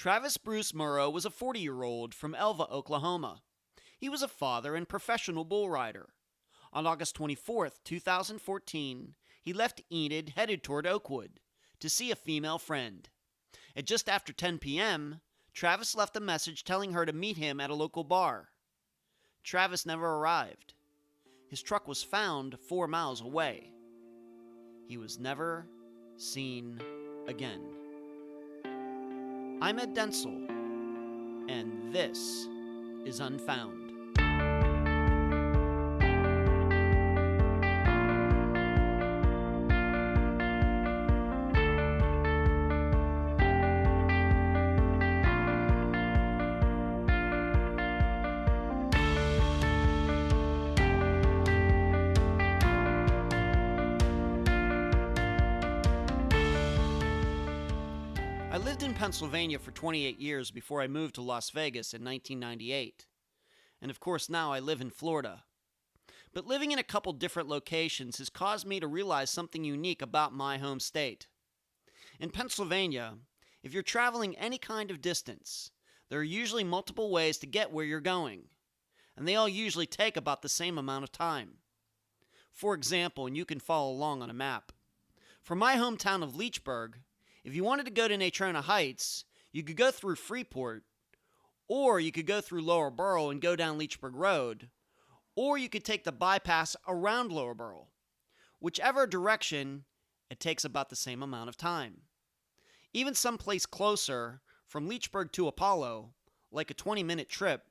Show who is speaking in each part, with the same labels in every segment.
Speaker 1: Travis Bruce Murrow was a 40-year-old from Alva, Oklahoma. He was a father and professional bull rider. On August 24, 2014, he left Enid headed toward Oakwood to see a female friend. At just after 10 p.m., Travis left a message telling her to meet him at a local bar. Travis never arrived. His truck was found 4 miles away. He was never seen again. I'm Ed Densel, and this is Unfound. I lived in Pennsylvania for 28 years before I moved to Las Vegas in 1998. And of course now I live in Florida. But living in a couple different locations has caused me to realize something unique about my home state. In Pennsylvania, if you're traveling any kind of distance, there are usually multiple ways to get where you're going. And they all usually take about the same amount of time. For example, and you can follow along on a map. From my hometown of Leechburg, if you wanted to go to Natrona Heights, you could go through Freeport, or you could go through Lower Borough and go down Leechburg Road, or you could take the bypass around Lower Borough. Whichever direction, it takes about the same amount of time. Even someplace closer, from Leechburg to Apollo, like a 20-minute trip,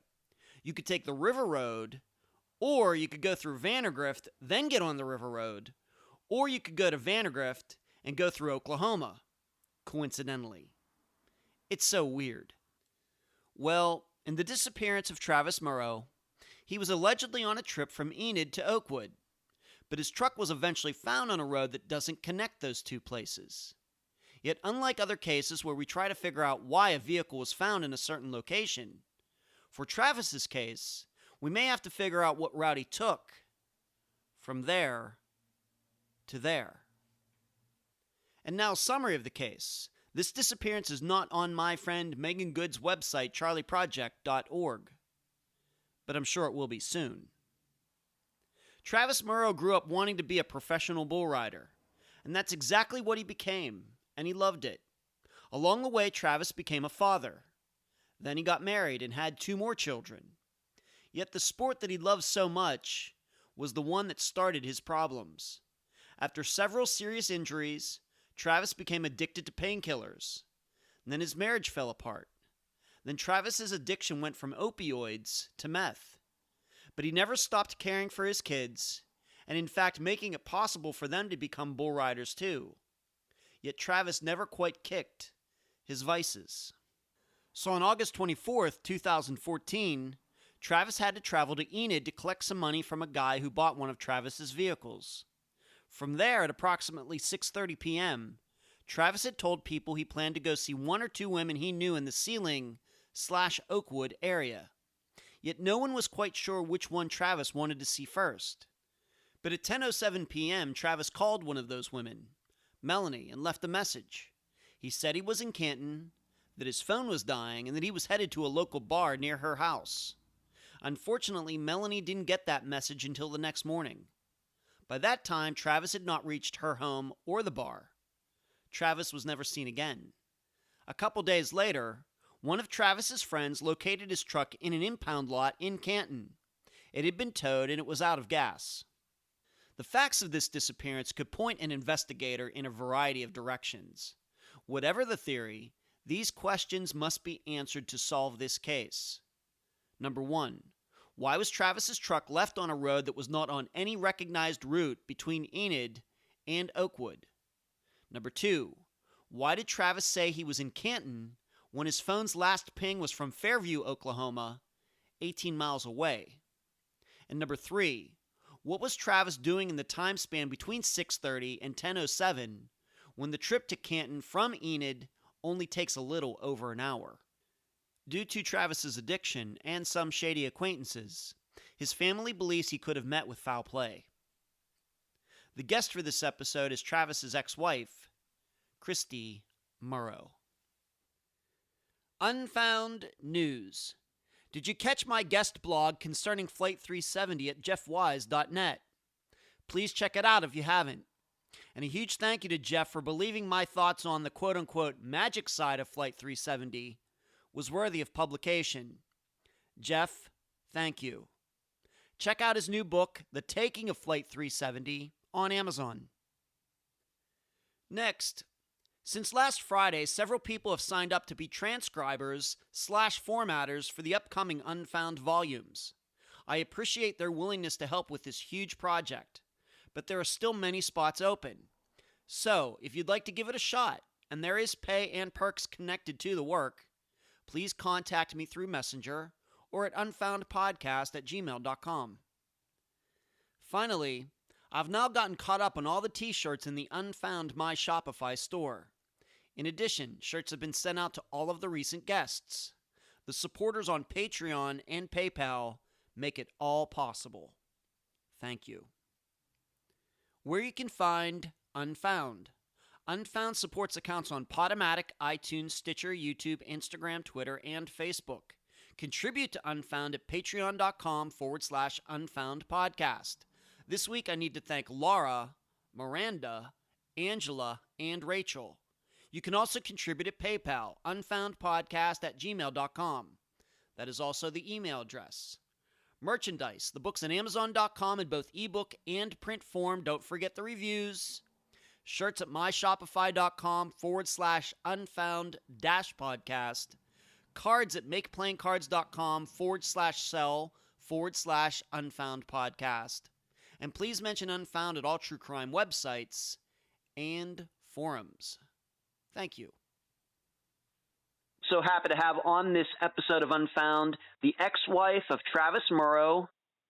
Speaker 1: you could take the River Road, or you could go through Vandergrift, then get on the River Road, or you could go to Vandergrift and go through Oklahoma. Coincidentally. It's so weird. Well, in the disappearance of Travis Murrow, he was allegedly on a trip from Enid to Oakwood, but his truck was eventually found on a road that doesn't connect those two places. Yet unlike other cases where we try to figure out why a vehicle was found in a certain location, for Travis's case, we may have to figure out what route he took from there to there. And now, summary of the case. This disappearance is not on my friend Megan Good's website, charlieproject.org. But I'm sure it will be soon. Travis Murrow grew up wanting to be a professional bull rider. And that's exactly what he became, and he loved it. Along the way, Travis became a father. Then he got married and had 2 more children. Yet the sport that he loved so much was the one that started his problems. After several serious injuries, Travis became addicted to painkillers. Then his marriage fell apart. Then Travis's addiction went from opioids to meth. But he never stopped caring for his kids, and in fact making it possible for them to become bull riders too. Yet Travis never quite kicked his vices. So on August 24th, 2014, Travis had to travel to Enid to collect some money from a guy who bought one of Travis's vehicles. From there, at approximately 6:30 p.m., Travis had told people he planned to go see 1 or 2 women he knew in the Ceiling/Oakwood area. Yet no one was quite sure which one Travis wanted to see first. But at 10:07 p.m., Travis called one of those women, Melanie, and left a message. He said he was in Canton, that his phone was dying, and that he was headed to a local bar near her house. Unfortunately, Melanie didn't get that message until the next morning. By that time, Travis had not reached her home or the bar. Travis was never seen again. A couple days later, one of Travis's friends located his truck in an impound lot in Canton. It had been towed and it was out of gas. The facts of this disappearance could point an investigator in a variety of directions. Whatever the theory, these questions must be answered to solve this case. Number 1. Why was Travis's truck left on a road that was not on any recognized route between Enid and Oakwood? Number 2. Why did Travis say he was in Canton when his phone's last ping was from Fairview, Oklahoma, 18 miles away? And number 3. What was Travis doing in the time span between 6:30 and 10:07 when the trip to Canton from Enid only takes a little over an hour? Due to Travis's addiction and some shady acquaintances, his family believes he could have met with foul play. The guest for this episode is Travis's ex-wife, Christy Moreau. Unfound news. Did you catch my guest blog concerning Flight 370 at jeffwise.net? Please check it out if you haven't. And a huge thank you to Jeff for believing my thoughts on the quote-unquote magic side of Flight 370 was worthy of publication. Jeff, thank you. Check out his new book, The Taking of Flight 370, on Amazon. Next, since last Friday, several people have signed up to be transcribers/formatters for the upcoming Unfound volumes. I appreciate their willingness to help with this huge project, but there are still many spots open. So, if you'd like to give it a shot, and there is pay and perks connected to the work, please contact me through Messenger or at unfoundpodcast@gmail.com. Finally, I've now gotten caught up on all the t-shirts in the Unfound My Shopify store. In addition, shirts have been sent out to all of the recent guests. The supporters on Patreon and PayPal make it all possible. Thank you. Where you can find Unfound. Unfound supports accounts on Podomatic, iTunes, Stitcher, YouTube, Instagram, Twitter, and Facebook. Contribute to Unfound at patreon.com/unfoundpodcast. This week I need to thank Laura, Miranda, Angela, and Rachel. You can also contribute at PayPal, unfoundpodcast@gmail.com. That is also the email address. Merchandise. The book's on Amazon.com in both ebook and print form. Don't forget the reviews. Shirts at myshopify.com/unfound-podcast. Cards at makeplayingcards.com/sell/unfoundpodcast. And please mention Unfound at all true crime websites and forums. Thank you. So happy to have on this episode of Unfound the ex-wife of Travis Murrow,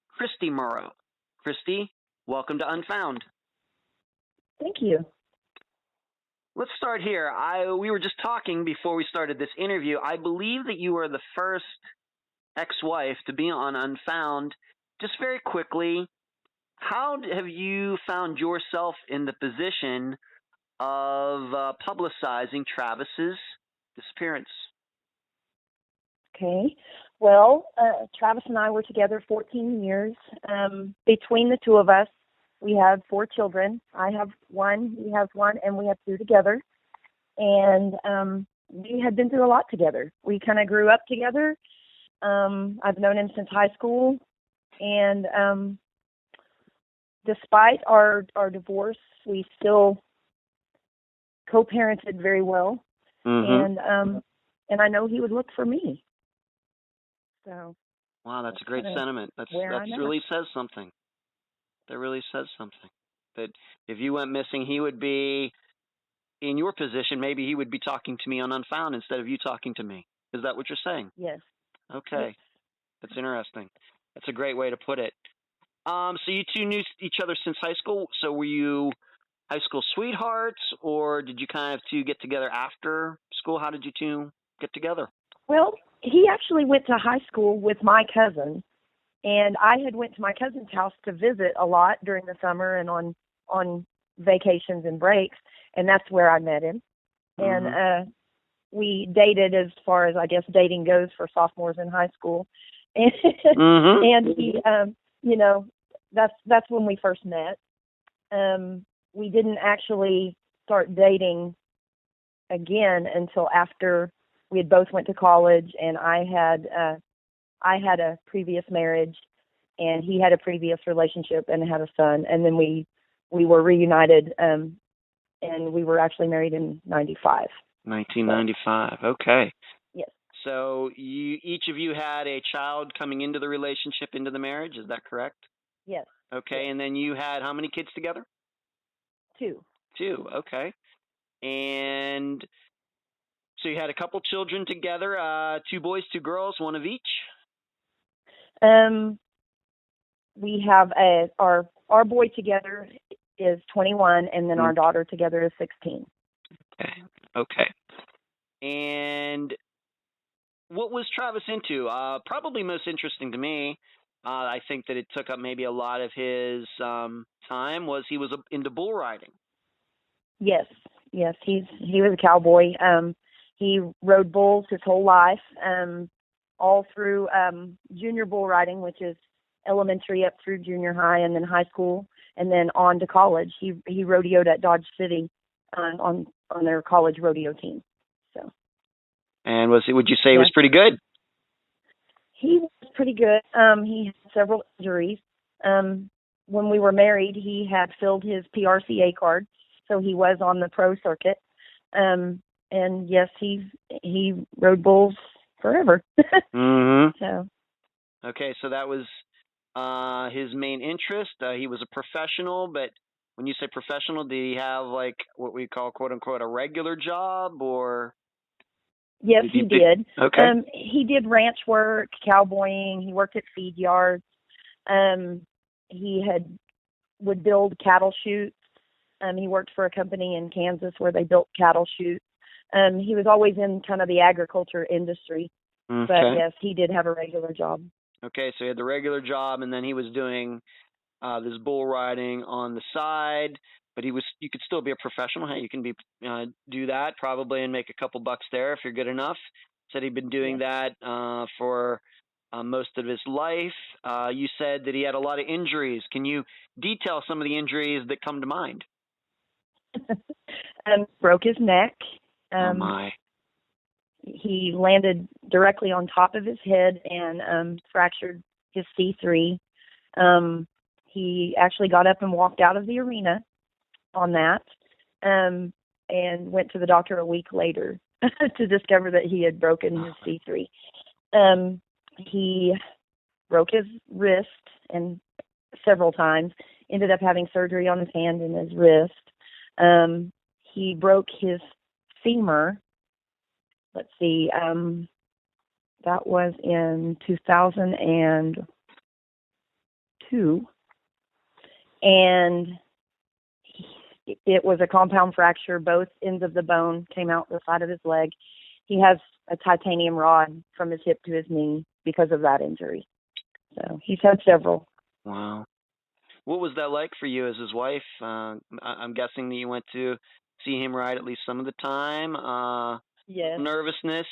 Speaker 1: Christy Moreau. Christy, welcome to Unfound.
Speaker 2: Thank you.
Speaker 1: Let's start here. We were just talking before we started this interview. I believe that you are the first ex-wife to be on Unfound. Just very quickly, how have you found yourself in the position of publicizing Travis's disappearance?
Speaker 2: Okay. Well, Travis and I were together 14 years. Between the two of us, we have 4 children. I have 1, he has 1, and we have 2 together. And we had been through a lot together. We kind of grew up together. I've known him since high school. And despite our divorce, we still co-parented very well.
Speaker 1: Mm-hmm.
Speaker 2: And I know he would look for me. So.
Speaker 1: Wow, that's a great sentiment. That really says something. That really says something. That if you went missing, he would be in your position. Maybe he would be talking to me on Unfound instead of you talking to me. Is that what you're saying?
Speaker 2: Yes.
Speaker 1: Okay.
Speaker 2: Yes.
Speaker 1: That's interesting. That's a great way to put it. So you two knew each other since high school. So were you high school sweethearts, or did you kind of two get together after school? How did you two get together?
Speaker 2: Well, he actually went to high school with my cousin, and I had went to my cousin's house to visit a lot during the summer and on vacations and breaks, and that's where I met him.
Speaker 1: Mm-hmm.
Speaker 2: And we dated as far as I guess dating goes for sophomores in high school. And,
Speaker 1: mm-hmm.
Speaker 2: and he, that's when we first met. We didn't actually start dating again until after we had both went to college, and I had a previous marriage, and he had a previous relationship and had a son, and then we were reunited, and we were actually married in 95.
Speaker 1: 1995. Okay.
Speaker 2: Yes.
Speaker 1: So each of you had a child coming into the relationship, into the marriage. Is that correct?
Speaker 2: Yes.
Speaker 1: Okay.
Speaker 2: Yes.
Speaker 1: And then you had how many kids together?
Speaker 2: 2.
Speaker 1: 2. Okay. And so you had a couple children together, 2 boys, 2 girls, 1 of each?
Speaker 2: We have our boy together is 21, and then our daughter together is 16.
Speaker 1: Okay. And what was Travis into? Probably most interesting to me, I think that it took up maybe a lot of his time, was he was into bull riding.
Speaker 2: Yes, he was a cowboy. He rode bulls his whole life, all through junior bull riding, which is elementary up through junior high and then high school, and then on to college. He rodeoed at Dodge City on their college rodeo team. So.
Speaker 3: And would you say he was pretty good?
Speaker 2: He was pretty good. He had several injuries. When we were married, he had filled his PRCA card, so he was on the pro circuit. And yes, he rode bulls forever.
Speaker 3: Mm-hmm.
Speaker 2: So.
Speaker 3: Okay, so that was his main interest. He was a professional, but when you say professional, did he have like what we call "quote unquote" a regular job, or?
Speaker 2: Yes, he did.
Speaker 3: Okay.
Speaker 2: He did ranch work, cowboying. He worked at feed yards. He would build cattle chutes. He worked for a company in Kansas where they built cattle chutes. He was always in kind of the agriculture industry.
Speaker 3: Okay.
Speaker 2: But yes, he did have a regular job.
Speaker 3: Okay, so he had the regular job, and then he was doing this bull riding on the side. But you could still be a professional. Hey, you can do that probably and make a couple bucks there if you're good enough. Said he'd been doing that for most of his life. You said that he had a lot of injuries. Can you detail some of the injuries that come to mind?
Speaker 2: Broke his neck.
Speaker 3: Oh my.
Speaker 2: He landed directly on top of his head and fractured his C3. He actually got up and walked out of the arena on that, and went to the doctor a week later to discover that he had broken his C3. He broke his wrist and several times, ended up having surgery on his hand and his wrist. He broke his femur. Let's see, that was in 2002. And it was a compound fracture. Both ends of the bone came out the side of his leg. He has a titanium rod from his hip to his knee because of that injury. So he's had several.
Speaker 3: Wow. What was that like for you as his wife? I'm guessing that you went to see him ride at least some of the time.
Speaker 2: Yes.
Speaker 3: Nervousness,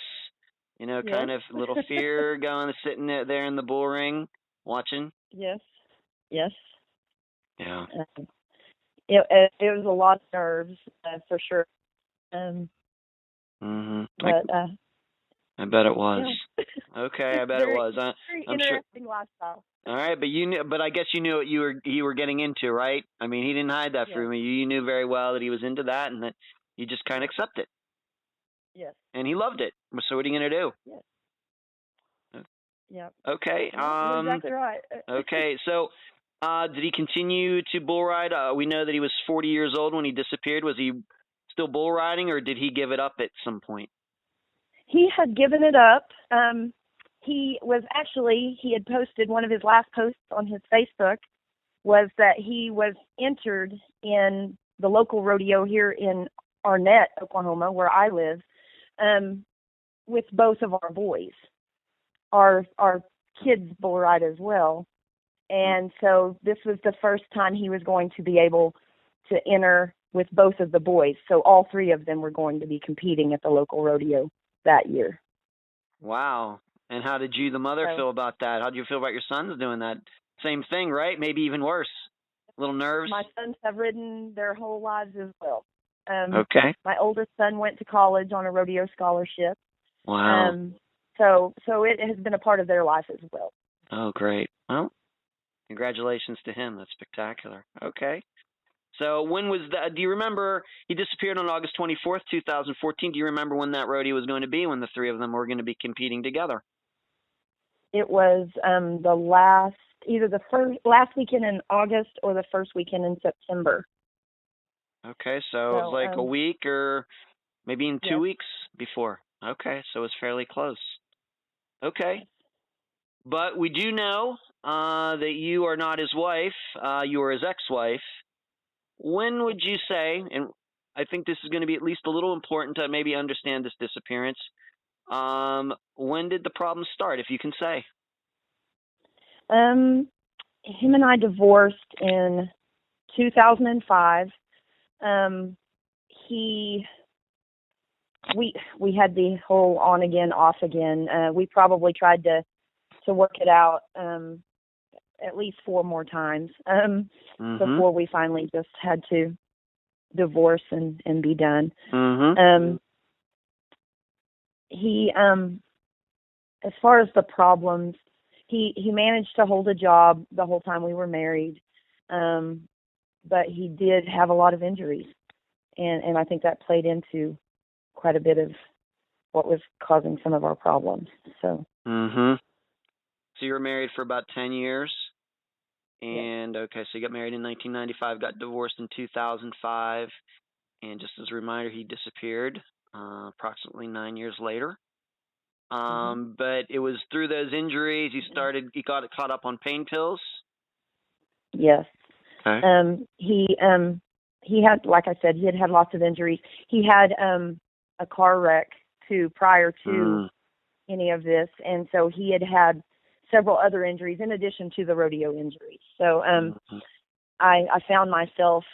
Speaker 3: kind of a little fear sitting there in the bull ring watching.
Speaker 2: Yes.
Speaker 3: Yeah.
Speaker 2: It was a lot of nerves for sure.
Speaker 3: Mm-hmm.
Speaker 2: But
Speaker 3: I bet it was.
Speaker 2: Yeah.
Speaker 3: Okay, I bet it was.
Speaker 2: Very
Speaker 3: I'm
Speaker 2: interesting
Speaker 3: sure.
Speaker 2: lifestyle.
Speaker 3: All right, but I guess you knew what you were getting into, right? I mean, he didn't hide that from you. You knew very well that he was into that, and that you just kind of accept it.
Speaker 2: Yes.
Speaker 3: And he loved it. So what are you going to do?
Speaker 2: Yes. Yeah.
Speaker 3: Okay.
Speaker 2: You're exactly right.
Speaker 3: Okay. So, did he continue to bull ride? We know that he was 40 years old when he disappeared. Was he still bull riding, or did he give it up at some point?
Speaker 2: He had given it up. He had posted, one of his last posts on his Facebook was that he was entered in the local rodeo here in Arnett, Oklahoma, where I live, with both of our boys. Our kids bull ride as well. And so this was the first time he was going to be able to enter with both of the boys. So all three of them were going to be competing at the local rodeo that year.
Speaker 3: Wow. And how did you, the mother, feel about that? How did you feel about your sons doing that? Same thing, right? Maybe even worse. Little nerves?
Speaker 2: My sons have ridden their whole lives as well.
Speaker 3: Okay.
Speaker 2: My oldest son went to college on a rodeo scholarship.
Speaker 3: Wow.
Speaker 2: So it has been a part of their life as well.
Speaker 3: Oh, great. Well, congratulations to him. That's spectacular. Okay. So when was that? Do you remember he disappeared on August 24th, 2014? Do you remember when that rodeo was going to be, when the three of them were going to be competing together?
Speaker 2: It was either the last weekend in August or the first weekend in September.
Speaker 3: Okay, so it was like a week or maybe in 2 weeks before. Okay, so it was fairly close. Okay. But we do know that you are not his wife. You are his ex-wife. When would you say, and I think this is going to be at least a little important to maybe understand this disappearance, when did the problem start, if you can say?
Speaker 2: Him and I divorced in 2005. we had the whole on again, off again. We probably tried to work it out at least 4 more times before we finally just had to divorce and be done. He as far as the problems, he managed to hold a job the whole time we were married, but he did have a lot of injuries, and I think that played into quite a bit of what was causing some of our problems. So.
Speaker 3: So you were married for about 10 years, and
Speaker 2: yes.
Speaker 3: Okay, so you got married in 1995, got divorced in 2005, and just as a reminder, he disappeared approximately 9 years later. But it was through those injuries he got caught up on pain pills.
Speaker 2: Yes.
Speaker 3: Okay.
Speaker 2: He had, like I said, he had lots of injuries. He had a car wreck too prior to any of this, and so he had several other injuries in addition to the rodeo injuries. So I found myself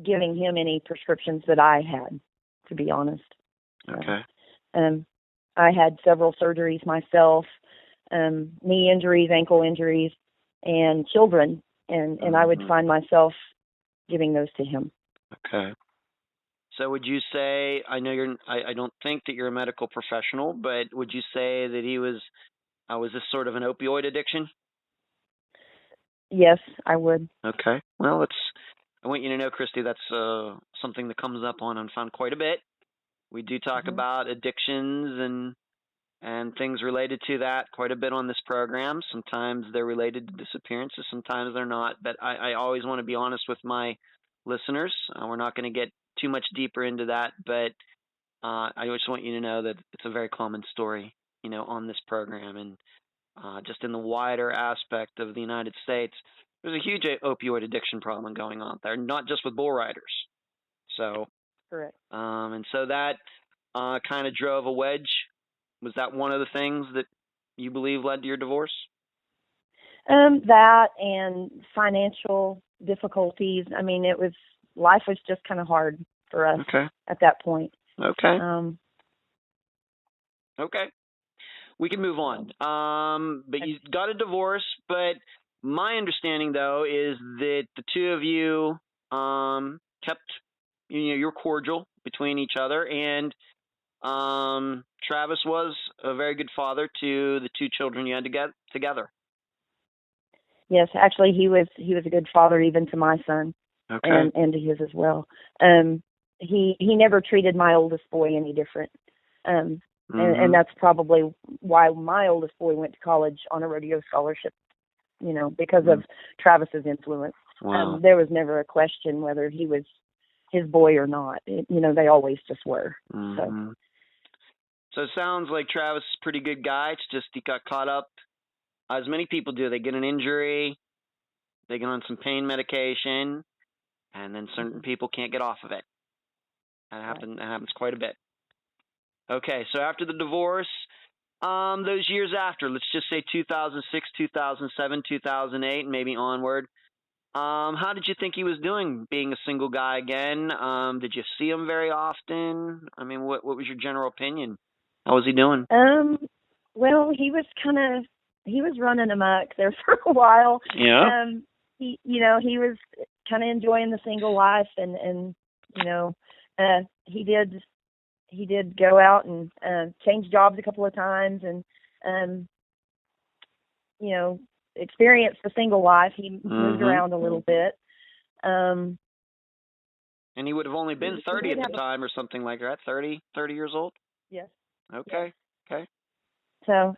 Speaker 2: giving him any prescriptions that I had, to be honest.
Speaker 3: Okay.
Speaker 2: I had several surgeries myself, knee injuries, ankle injuries, and children, and I would find myself giving those to him.
Speaker 3: Okay. So would you say, I know I don't think that you're a medical professional, but would you say that was this sort of an opioid addiction?
Speaker 2: Yes, I would.
Speaker 3: Okay. Well, I want you to know, Christy, that's something that comes up on Unfound quite a bit. We do talk about addictions and things related to that quite a bit on this program. Sometimes they're related to disappearances, sometimes they're not. But I always want to be honest with my listeners. We're not going to get too much deeper into that, but I just want you to know that it's a very common story, on this program. And just in the wider aspect of the United States, there's a huge opioid addiction problem going on there, not just with bull riders. So,
Speaker 2: correct.
Speaker 3: And so that kind of drove a wedge. Was that one of the things that you believe led to your divorce?
Speaker 2: That and financial difficulties. I mean, life was just kind of hard for us at that point.
Speaker 3: Okay. Okay. We can move on. But you got a divorce, but my understanding, though, is that the two of you kept, you're cordial between each other, and Travis was a very good father to the 2 children you had to get together.
Speaker 2: Yes, actually, he was a good father even to my son, and to his as well. He never treated my oldest boy any different, and that's probably why my oldest boy went to college on a rodeo scholarship. Because of Travis's influence.
Speaker 3: Wow.
Speaker 2: There was never a question whether he was his boy or not. They always just were.
Speaker 3: So it sounds like Travis is a pretty good guy. It's just he got caught up, as many people do. They get an injury, they get on some pain medication, and then certain people can't get off of it. That happens quite a bit. Okay, so after the divorce, those years after, let's just say 2006, 2007, 2008, maybe onward, how did you think he was doing being a single guy again? Did you see him very often? I mean, what was your general opinion? How was he doing?
Speaker 2: Well, he was running amok there for a while.
Speaker 3: Yeah.
Speaker 2: He was kind of enjoying the single life, and he did go out and change jobs a couple of times, and experience the single life. He moved around a little bit.
Speaker 3: And he would have only been 30 at the time or something like that, 30 years old?
Speaker 2: Yes.
Speaker 3: Okay. Yes. Okay.
Speaker 2: So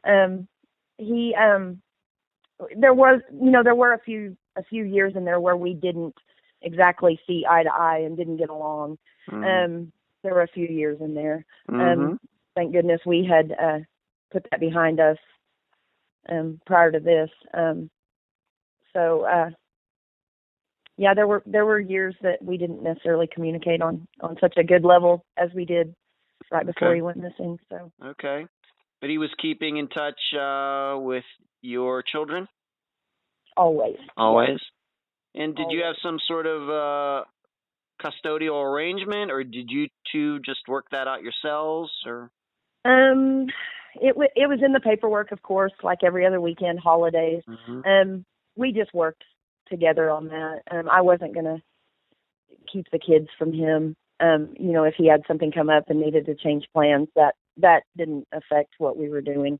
Speaker 2: there were a few years in there where we didn't exactly see eye to eye and didn't get along. There were a few years in there. Thank goodness we had put that behind us prior to this. There were years that we didn't necessarily communicate on such a good level as we did right before he went missing. So.
Speaker 3: Okay. But he was keeping in touch with your children?
Speaker 2: Always.
Speaker 3: Always? And did you have some sort of custodial arrangement, or did you two just work that out yourselves, or?
Speaker 2: It was in the paperwork, of course, like every other weekend, holidays.
Speaker 3: Mm-hmm.
Speaker 2: We just worked together on that. I wasn't going to keep the kids from him. If he had something come up and needed to change plans, that didn't affect what we were doing.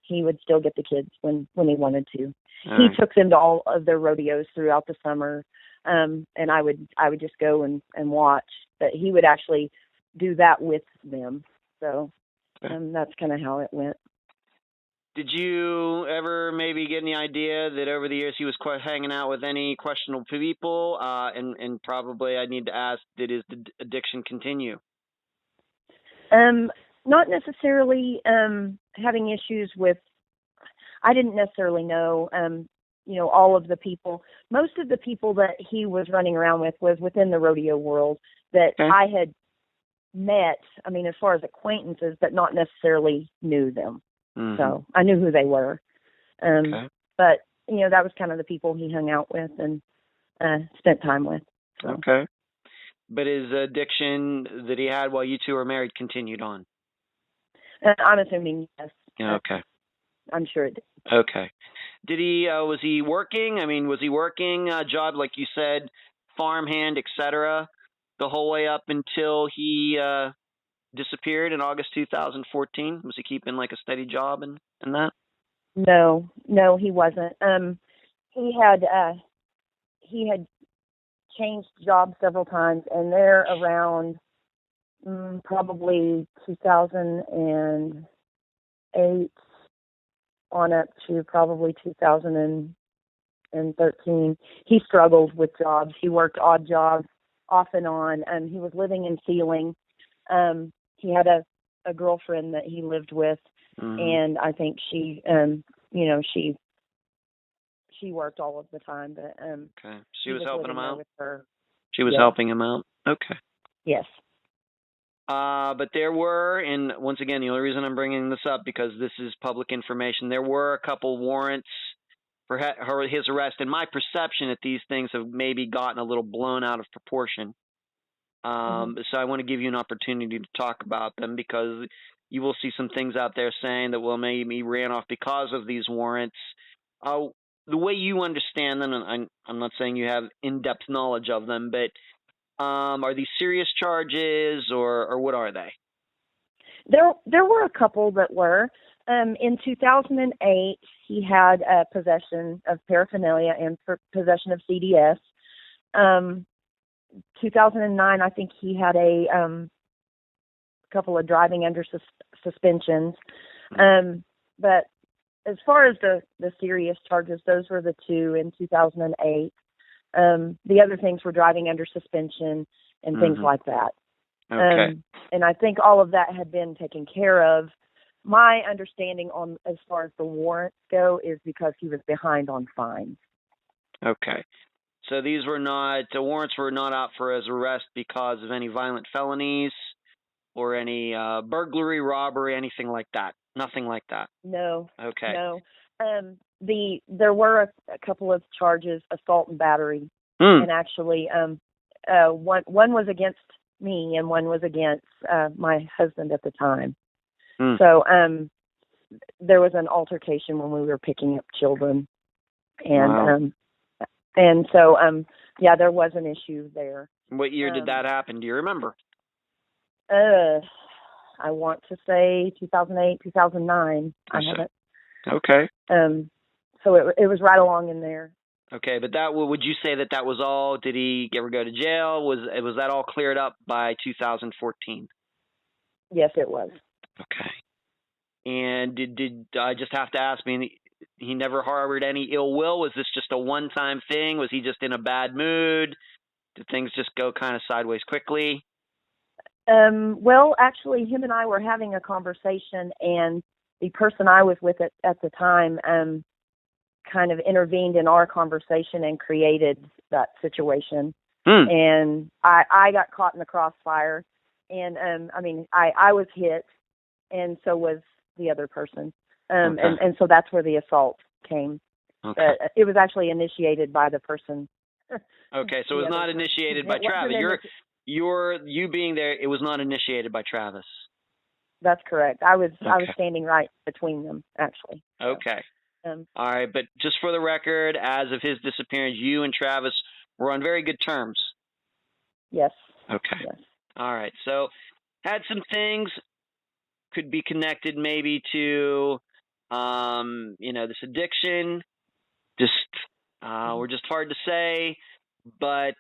Speaker 2: He would still get the kids when he wanted to. He took them to all of their rodeos throughout the summer, and I would just go and watch. But he would actually do that with them. So that's kind of how it went.
Speaker 3: Did you ever maybe get any idea that over the years he was hanging out with any questionable people? And probably I need to ask, did his addiction continue?
Speaker 2: Not necessarily having issues with, I didn't necessarily know, all of the people. Most of the people that he was running around with was within the rodeo world that I had met, as far as acquaintances, but not necessarily knew them. Mm-hmm. So I knew who they were. But, that was kind of the people he hung out with and spent time with. So.
Speaker 3: Okay. But his addiction that he had while you two were married continued on?
Speaker 2: I'm assuming yes.
Speaker 3: Okay.
Speaker 2: I'm sure it did.
Speaker 3: Okay. Did he, was he working? Was he working a job, like you said, farmhand, etc., the whole way up until he disappeared in August 2014? Was he keeping like a steady job and that?
Speaker 2: No, he wasn't. He had changed jobs several times, and they're around probably 2008 on up to probably 2013. He struggled with jobs. He worked odd jobs off and on. He was living in Sealing. He had a girlfriend that he lived with, and I think she worked all of the time. But
Speaker 3: okay, she was helping him out.
Speaker 2: With her.
Speaker 3: She was helping him out. Okay.
Speaker 2: Yes.
Speaker 3: But there were, and once again, the only reason I'm bringing this up because this is public information. There were a couple warrants for his arrest, and my perception that these things have maybe gotten a little blown out of proportion. So I want to give you an opportunity to talk about them because you will see some things out there saying that, well, maybe he ran off because of these warrants. The way you understand them, and I'm not saying you have in-depth knowledge of them, but are these serious charges or what are they?
Speaker 2: There were a couple that were. In 2008, he had possession of paraphernalia and possession of CDS. 2009, I think he had a couple of driving under suspensions. But as far as the serious charges, those were the two in 2008. The other things were driving under suspension and things like that.
Speaker 3: Okay.
Speaker 2: And I think all of that had been taken care of. My understanding on as far as the warrants go is because he was behind on fines.
Speaker 3: Okay. So the warrants were not out for his arrest because of any violent felonies or any burglary, robbery, anything like that. Nothing like that.
Speaker 2: No.
Speaker 3: Okay.
Speaker 2: No. There were a couple of charges, assault and battery, and actually, one was against me and one was against my husband at the time. So there was an altercation when we were picking up children, and so there was an issue there.
Speaker 3: What year did that happen? Do you remember?
Speaker 2: I want to say 2008, 2009. I have it.
Speaker 3: Okay.
Speaker 2: So it was right along in there.
Speaker 3: Okay, but would you say that was all? Did he ever go to jail? Was that all cleared up by 2014?
Speaker 2: Yes, it was.
Speaker 3: Okay. And did I just have to ask? He never harbored any ill will. Was this just a one-time thing? Was he just in a bad mood? Did things just go kind of sideways quickly?
Speaker 2: Well, actually, him and I were having a conversation, and the person I was with at the time kind of intervened in our conversation and created that situation. And I got caught in the crossfire, and I was hit, and so was the other person, and so that's where the assault came.
Speaker 3: Okay.
Speaker 2: It was actually initiated by the person
Speaker 3: Okay, so it was not initiated by Travis. You being there, it was not initiated by Travis.
Speaker 2: That's correct. I was standing right between them, actually.
Speaker 3: Okay. All right, but just for the record, as of his disappearance, you and Travis were on very good terms.
Speaker 2: Yes.
Speaker 3: Okay.
Speaker 2: Yes.
Speaker 3: All right. So had some things could be connected maybe to this addiction. Just we're just hard to say, but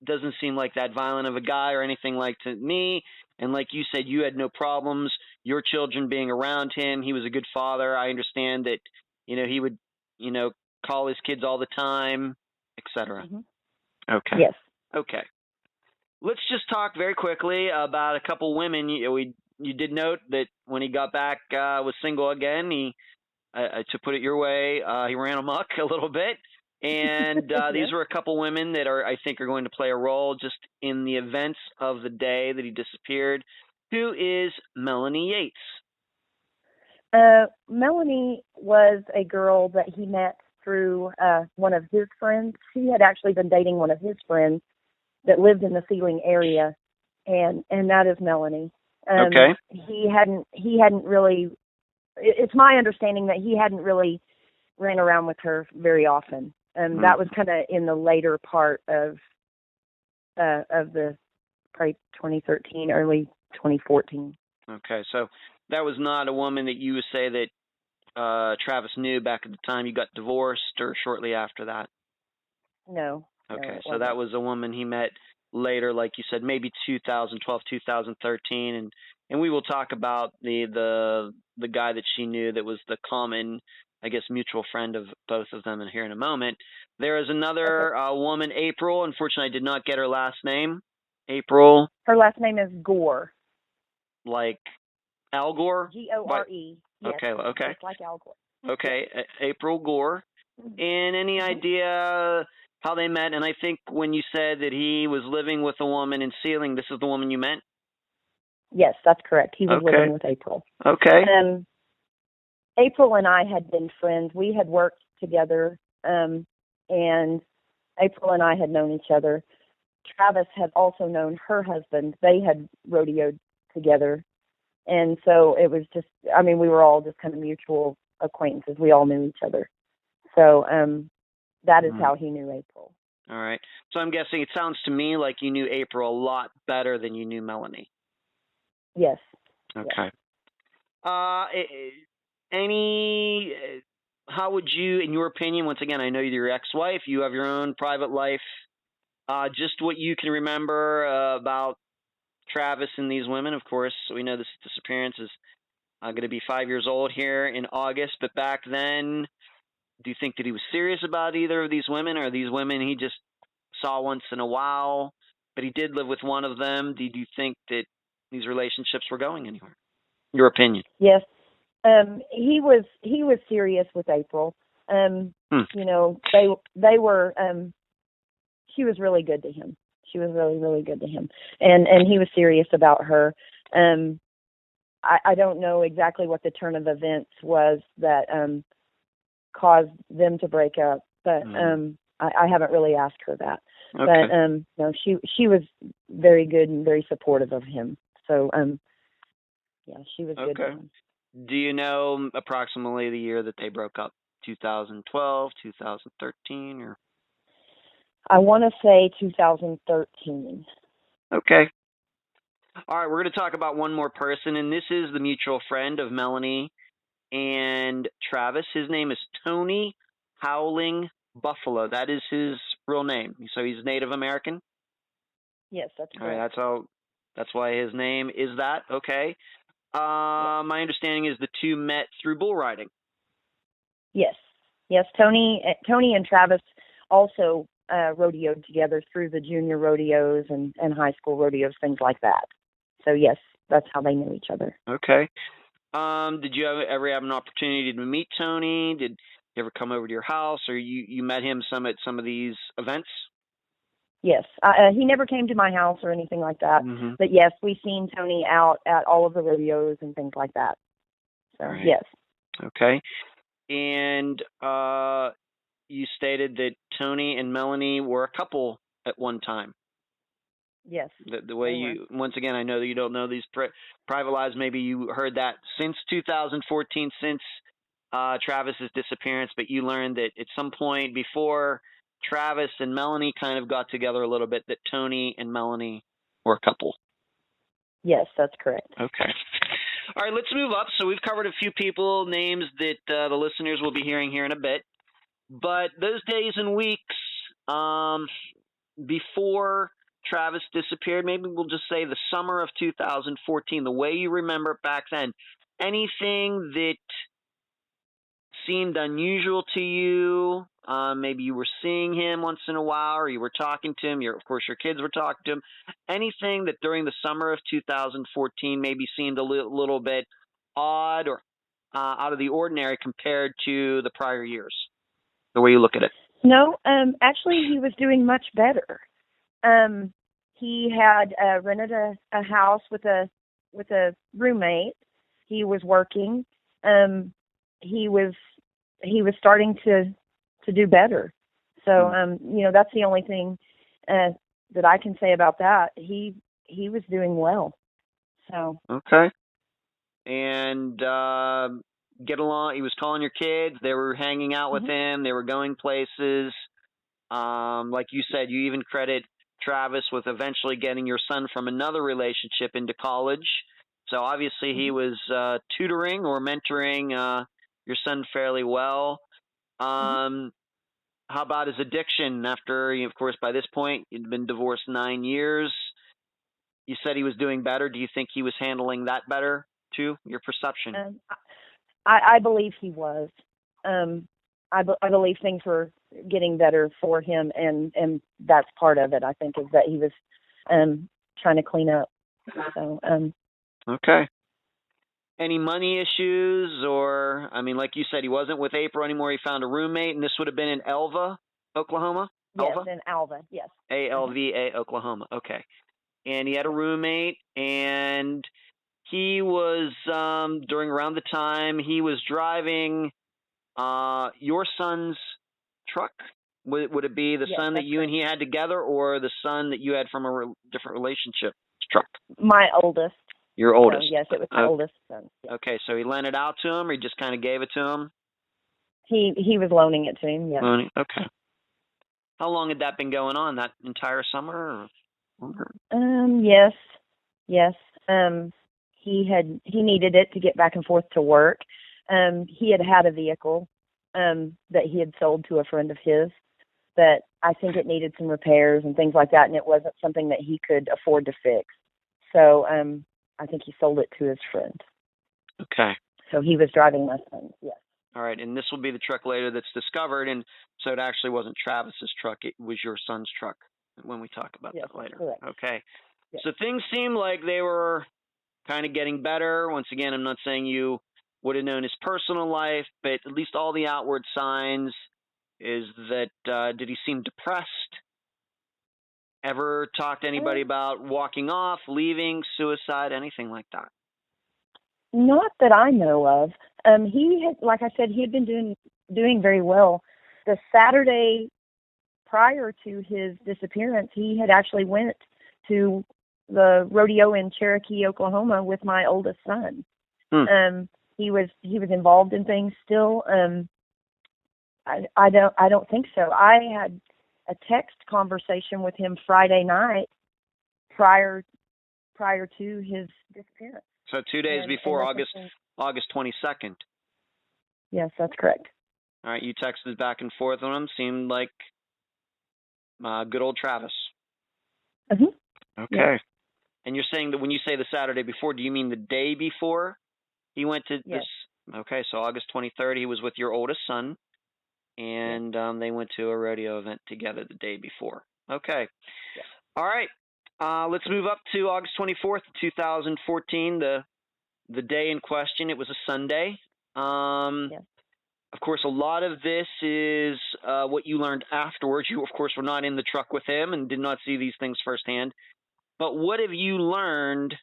Speaker 3: doesn't seem like that violent of a guy or anything like to me. And like you said, you had no problems, your children being around him. He was a good father. I understand that, he would, call his kids all the time, etc.
Speaker 2: Mm-hmm.
Speaker 3: Okay.
Speaker 2: Yes.
Speaker 3: Okay. Let's just talk very quickly about a couple women. You did note that when he got back, was single again. He, to put it your way, he ran amok a little bit. And these were a couple women that I think are going to play a role just in the events of the day that he disappeared. Who is Melanie Yates?
Speaker 2: Melanie was a girl that he met through one of his friends. He had actually been dating one of his friends that lived in the Sealing area, and that is Melanie.
Speaker 3: Okay.
Speaker 2: He hadn't really. It's my understanding that he hadn't really ran around with her very often. That was kind of in the later part of the probably 2013, early 2014.
Speaker 3: Okay, so that was not a woman that you would say that Travis knew back at the time you got divorced or shortly after that?
Speaker 2: No.
Speaker 3: Okay, so that was a woman he met later, like you said, maybe 2012, 2013, and we will talk about the guy that she knew that was the common, I guess, mutual friend of both of them here in a moment. There is another woman, April. Unfortunately, I did not get her last name. April.
Speaker 2: Her last name is Gore.
Speaker 3: Like Al Gore?
Speaker 2: Gore. Yes.
Speaker 3: Okay.
Speaker 2: Just like Al Gore.
Speaker 3: Okay, yes. April Gore. And any idea how they met? And I think when you said that he was living with a woman in Sealing, this is the woman you meant?
Speaker 2: Yes, that's correct. He was living with April.
Speaker 3: Okay.
Speaker 2: April and I had been friends. We had worked together, and April and I had known each other. Travis had also known her husband. They had rodeoed together. And so it was just, we were all just kind of mutual acquaintances. We all knew each other. So that is how he knew April.
Speaker 3: All right. So I'm guessing it sounds to me like you knew April a lot better than you knew Melanie.
Speaker 2: Yes.
Speaker 3: Okay. Yes. How would you, in your opinion, once again, I know you're your ex-wife, you have your own private life, just what you can remember about Travis and these women. Of course, we know this disappearance is going to be 5 years old here in August, but back then, do you think that he was serious about either of these women, or these women he just saw once in a while, but he did live with one of them? Do you think that these relationships were going anywhere? Your opinion?
Speaker 2: Yes. He was serious with April. They were, she was really good to him. She was really, really good to him. And he was serious about her. I don't know exactly what the turn of events was that caused them to break up, but I haven't really asked her that.
Speaker 3: Okay.
Speaker 2: But no, she was very good and very supportive of him. So she was good to him.
Speaker 3: Do you know approximately the year that they broke up? 2012, 2013, or?
Speaker 2: I want to say 2013.
Speaker 3: Okay. All right, we're going to talk about one more person, and this is the mutual friend of Melanie and Travis. His name is Tony Howling Buffalo. That is his real name. So he's Native American?
Speaker 2: Yes, that's correct.
Speaker 3: All right, that's why his name is that. Okay. My understanding is the two met through bull riding.
Speaker 2: Yes. Tony and Travis also rodeoed together through the junior rodeos and high school rodeos, things like that. So yes, that's how they knew each other.
Speaker 3: Okay. Did you ever have an opportunity to meet Tony? Did he ever come over to your house, or you met him at some of these events?
Speaker 2: Yes. He never came to my house or anything like that. Mm-hmm. But yes, we've seen Tony out at all of the rodeos and things like that. So, right. Yes.
Speaker 3: Okay. And you stated that Tony and Melanie were a couple at one time.
Speaker 2: Yes.
Speaker 3: The way you, once again, I know that you don't know these private lives. Maybe you heard that since 2014, since Travis's disappearance, but you learned that at some point before Travis and Melanie kind of got together a little bit, that Tony and Melanie were a couple.
Speaker 2: Yes, that's correct.
Speaker 3: Okay. All right, let's move up. So we've covered a few people, names that the listeners will be hearing here in a bit. But those days and weeks before Travis disappeared, maybe we'll just say the summer of 2014, the way you remember it back then, anything that seemed unusual to you? Maybe you were seeing him once in a while, or you were talking to him. Of course, your kids were talking to him. Anything that during the summer of 2014 maybe seemed a little bit odd or out of the ordinary compared to the prior years, the way you look at it?
Speaker 2: No, actually, he was doing much better. He had rented a house with a roommate. He was working. He was starting to do better. So that's the only thing that I can say about that. He was doing well. So
Speaker 3: okay. And get along. He was calling your kids. They were hanging out with him. They were going places. Like you said, you even credit Travis with eventually getting your son from another relationship into college. So obviously he was tutoring or mentoring your son fairly well. How about his addiction? After, of course, by this point, you'd been divorced 9 years. You said he was doing better. Do you think he was handling that better too? Your perception?
Speaker 2: I believe he was. I believe things were getting better for him, and that's part of it. I think is that he was trying to clean up. So.
Speaker 3: Okay. Any money issues, or like you said, he wasn't with April anymore. He found a roommate, and this would have been in Alva, Oklahoma.
Speaker 2: Yes,
Speaker 3: Alva?
Speaker 2: in Alva. Yes.
Speaker 3: Alva, Oklahoma. Okay. And he had a roommate, and he was during around the time he was driving your son's truck. Would it be the son that you and he had together, or the son that you had from a different relationship truck?
Speaker 2: My oldest.
Speaker 3: Your oldest.
Speaker 2: So, yes, it was my oldest son. Yes.
Speaker 3: Okay, so he lent it out to him, or he just kind of gave it to him?
Speaker 2: He was loaning it to him. Yes.
Speaker 3: Okay. How long had that been going on? That entire summer?
Speaker 2: Yes. He needed it to get back and forth to work. He had a vehicle that he had sold to a friend of his, but I think it needed some repairs and things like that, and it wasn't something that he could afford to fix. So I think he sold it to his friend. Okay. So he was driving my son, yes.
Speaker 3: All right, and this will be the truck later that's discovered, and so it actually wasn't Travis's truck, it was your son's truck when we talk about that later.
Speaker 2: Correct.
Speaker 3: Okay.
Speaker 2: Yes.
Speaker 3: So things seem like they were kind of getting better. Once again, I'm not saying you would have known his personal life, but at least all the outward signs is that, did he seem depressed? Ever talk to anybody about walking off, leaving, suicide, anything like that?
Speaker 2: Not that I know of. He had, like I said, he had been doing very well. The Saturday prior to his disappearance, he had actually went to the rodeo in Cherokee, Oklahoma, with my oldest son. He was involved in things still. I don't think so. I had a text conversation with him Friday night prior to his disappearance.
Speaker 3: So 2 days before August 22nd.
Speaker 2: Yes, that's correct.
Speaker 3: All right, you texted back and forth on him. Seemed like good old Travis.
Speaker 2: Mm-hmm.
Speaker 3: Okay.
Speaker 2: Yes.
Speaker 3: And you're saying that when you say the Saturday before, do you mean the day before he went to this? Okay, so August 23rd, he was with your oldest son, and they went to a rodeo event together the day before. Okay.
Speaker 2: Yes.
Speaker 3: All right. Let's move up to August 24th, 2014, the day in question. It was a Sunday. Of course, a lot of this is what you learned afterwards. You, of course, were not in the truck with him and did not see these things firsthand. But what have you learned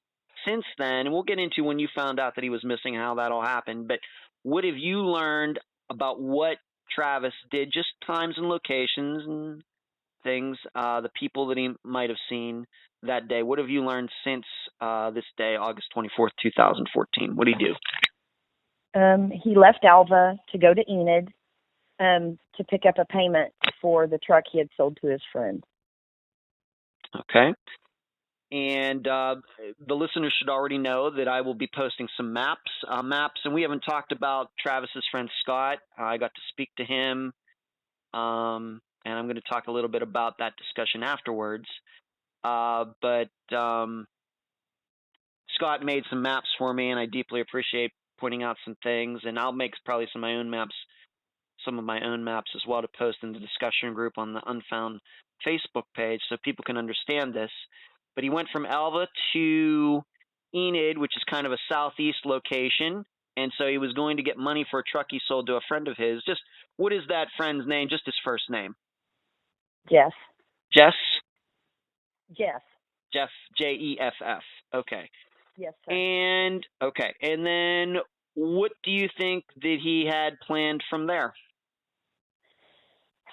Speaker 3: since then? And we'll get into when you found out that he was missing, how that all happened. But what have you learned about what Travis did, just times and locations and things, the people that he might have seen that day. What have you learned since this day, August 24th, 2014? What did he do?
Speaker 2: He left Alva to go to Enid to pick up a payment for the truck he had sold to his friend.
Speaker 3: Okay. And the listeners should already know that I will be posting some maps, and we haven't talked about Travis's friend Scott. I got to speak to him, and I'm going to talk a little bit about that discussion afterwards. But Scott made some maps for me, and I deeply appreciate pointing out some things. And I'll make probably some of my own maps as well to post in the discussion group on the Unfound Facebook page so people can understand this. But he went from Alva to Enid, which is kind of a southeast location, and so he was going to get money for a truck he sold to a friend of his. Just what is that friend's name? Just his first name.
Speaker 2: Jeff.
Speaker 3: Jess?
Speaker 2: Jeff.
Speaker 3: Jeff, Jeff. Okay.
Speaker 2: Yes, sir.
Speaker 3: And then what do you think that he had planned from there?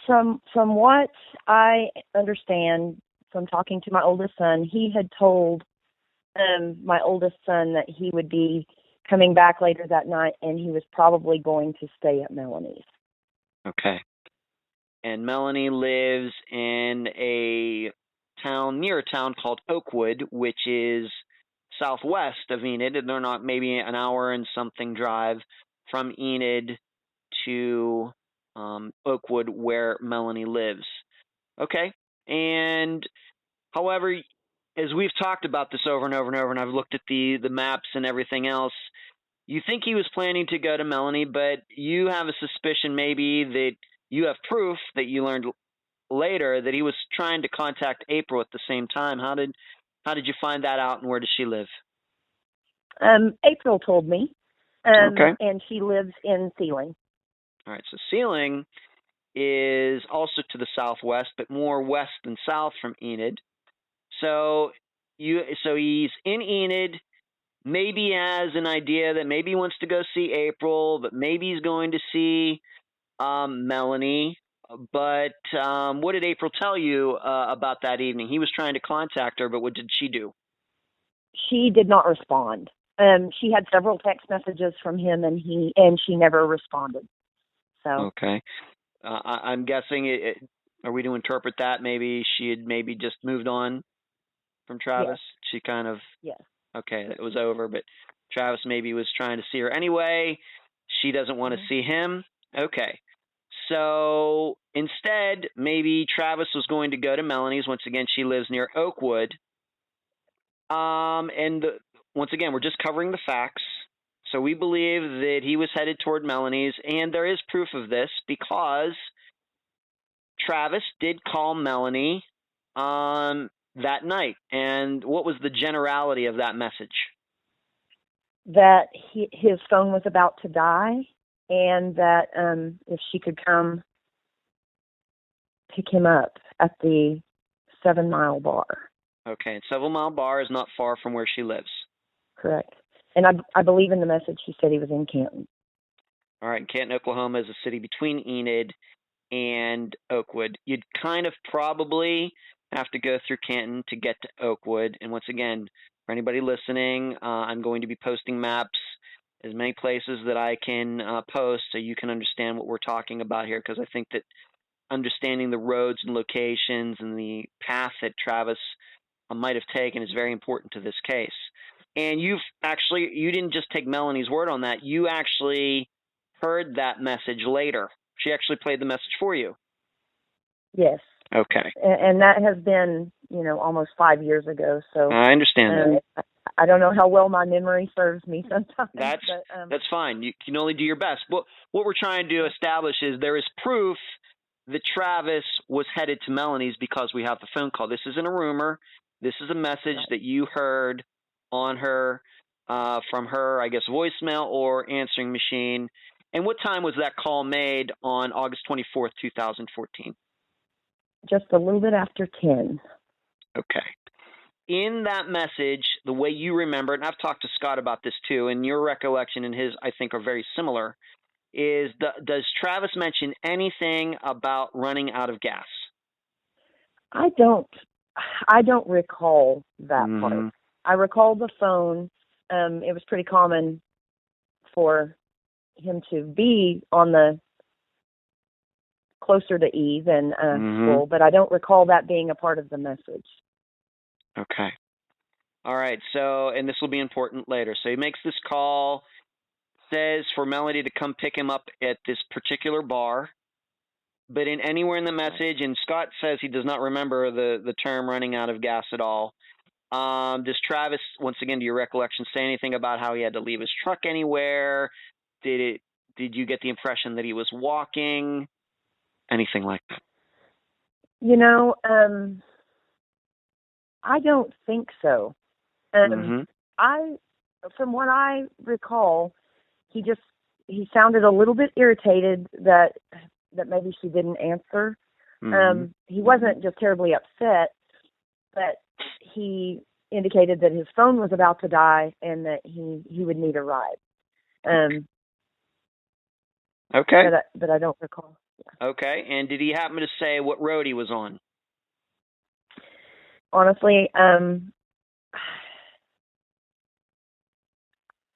Speaker 2: From what I understand from talking to my oldest son, he had told my oldest son that he would be coming back later that night, and he was probably going to stay at Melanie's.
Speaker 3: Okay. And Melanie lives in near a town called Oakwood, which is southwest of Enid, and they're not maybe an hour and something drive from Enid to Oakwood, where Melanie lives. Okay. And however, as we've talked about this over and over and over, and I've looked at the maps and everything else, you think he was planning to go to Melanie, but you have a suspicion maybe that you have proof that you learned later that he was trying to contact April at the same time. How did you find that out, and where does she live?
Speaker 2: April told me,
Speaker 3: okay.
Speaker 2: And she lives in Sealing.
Speaker 3: All right, so Sealing is also to the southwest, but more west than south from Enid. So he's in Enid, maybe has an idea that maybe he wants to go see April, but maybe he's going to see Melanie. But what did April tell you about that evening? He was trying to contact her, but what did she do?
Speaker 2: She did not respond. She had several text messages from him, and she never responded. So
Speaker 3: okay. I'm guessing are we to interpret that maybe she had just moved on from Travis?
Speaker 2: Yes.
Speaker 3: She kind of
Speaker 2: yes.
Speaker 3: Okay, it was over, but Travis maybe was trying to see her anyway. She doesn't want to see him. Okay. So instead, maybe Travis was going to go to Melanie's. Once again, she lives near Oakwood. Once again, we're just covering the facts. So we believe that he was headed toward Melanie's, and there is proof of this because Travis did call Melanie that night. And what was the generality of that message?
Speaker 2: That his phone was about to die, and that if she could come pick him up at the 7 Mile Bar.
Speaker 3: Okay, and 7 Mile Bar is not far from where she lives.
Speaker 2: Correct. And I believe in the message he said he was in Canton.
Speaker 3: All right, Canton, Oklahoma is a city between Enid and Oakwood. You'd kind of probably have to go through Canton to get to Oakwood. And once again, for anybody listening, I'm going to be posting maps as many places that I can post so you can understand what we're talking about here, because I think that understanding the roads and locations and the path that Travis might have taken is very important to this case. And you didn't just take Melanie's word on that. You actually heard that message later. She actually played the message for you.
Speaker 2: Yes.
Speaker 3: Okay.
Speaker 2: And that has been, almost 5 years ago. So
Speaker 3: I understand that.
Speaker 2: I don't know how well my memory serves me sometimes.
Speaker 3: That's fine. You can only do your best. What we're trying to establish is there is proof that Travis was headed to Melanie's because we have the phone call. This isn't a rumor. This is a message that you heard on her, from her, I guess, voicemail or answering machine. And what time was that call made on August 24th, 2014?
Speaker 2: Just a little bit after 10.
Speaker 3: Okay. In that message, the way you remember it, and I've talked to Scott about this too, and your recollection and his, I think, are very similar. is, does Travis mention anything about running out of gas?
Speaker 2: I don't recall that part. I recall the phone. It was pretty common for him to be on the closer to E than full, but I don't recall that being a part of the message.
Speaker 3: Okay. All right. So, and this will be important later. So he makes this call, says for Melanie to come pick him up at this particular bar, but in anywhere in the message, and Scott says he does not remember the term running out of gas at all. Does Travis, once again, to your recollection, say anything about how he had to leave his truck anywhere? Did you get the impression that he was walking? Anything like that?
Speaker 2: You know, I don't think so. From what I recall, he sounded a little bit irritated that maybe she didn't answer. He wasn't just terribly upset, but he indicated that his phone was about to die and that he would need a ride.
Speaker 3: Okay.
Speaker 2: But I don't recall. Yeah.
Speaker 3: Okay. And did he happen to say what road he was on?
Speaker 2: Honestly, I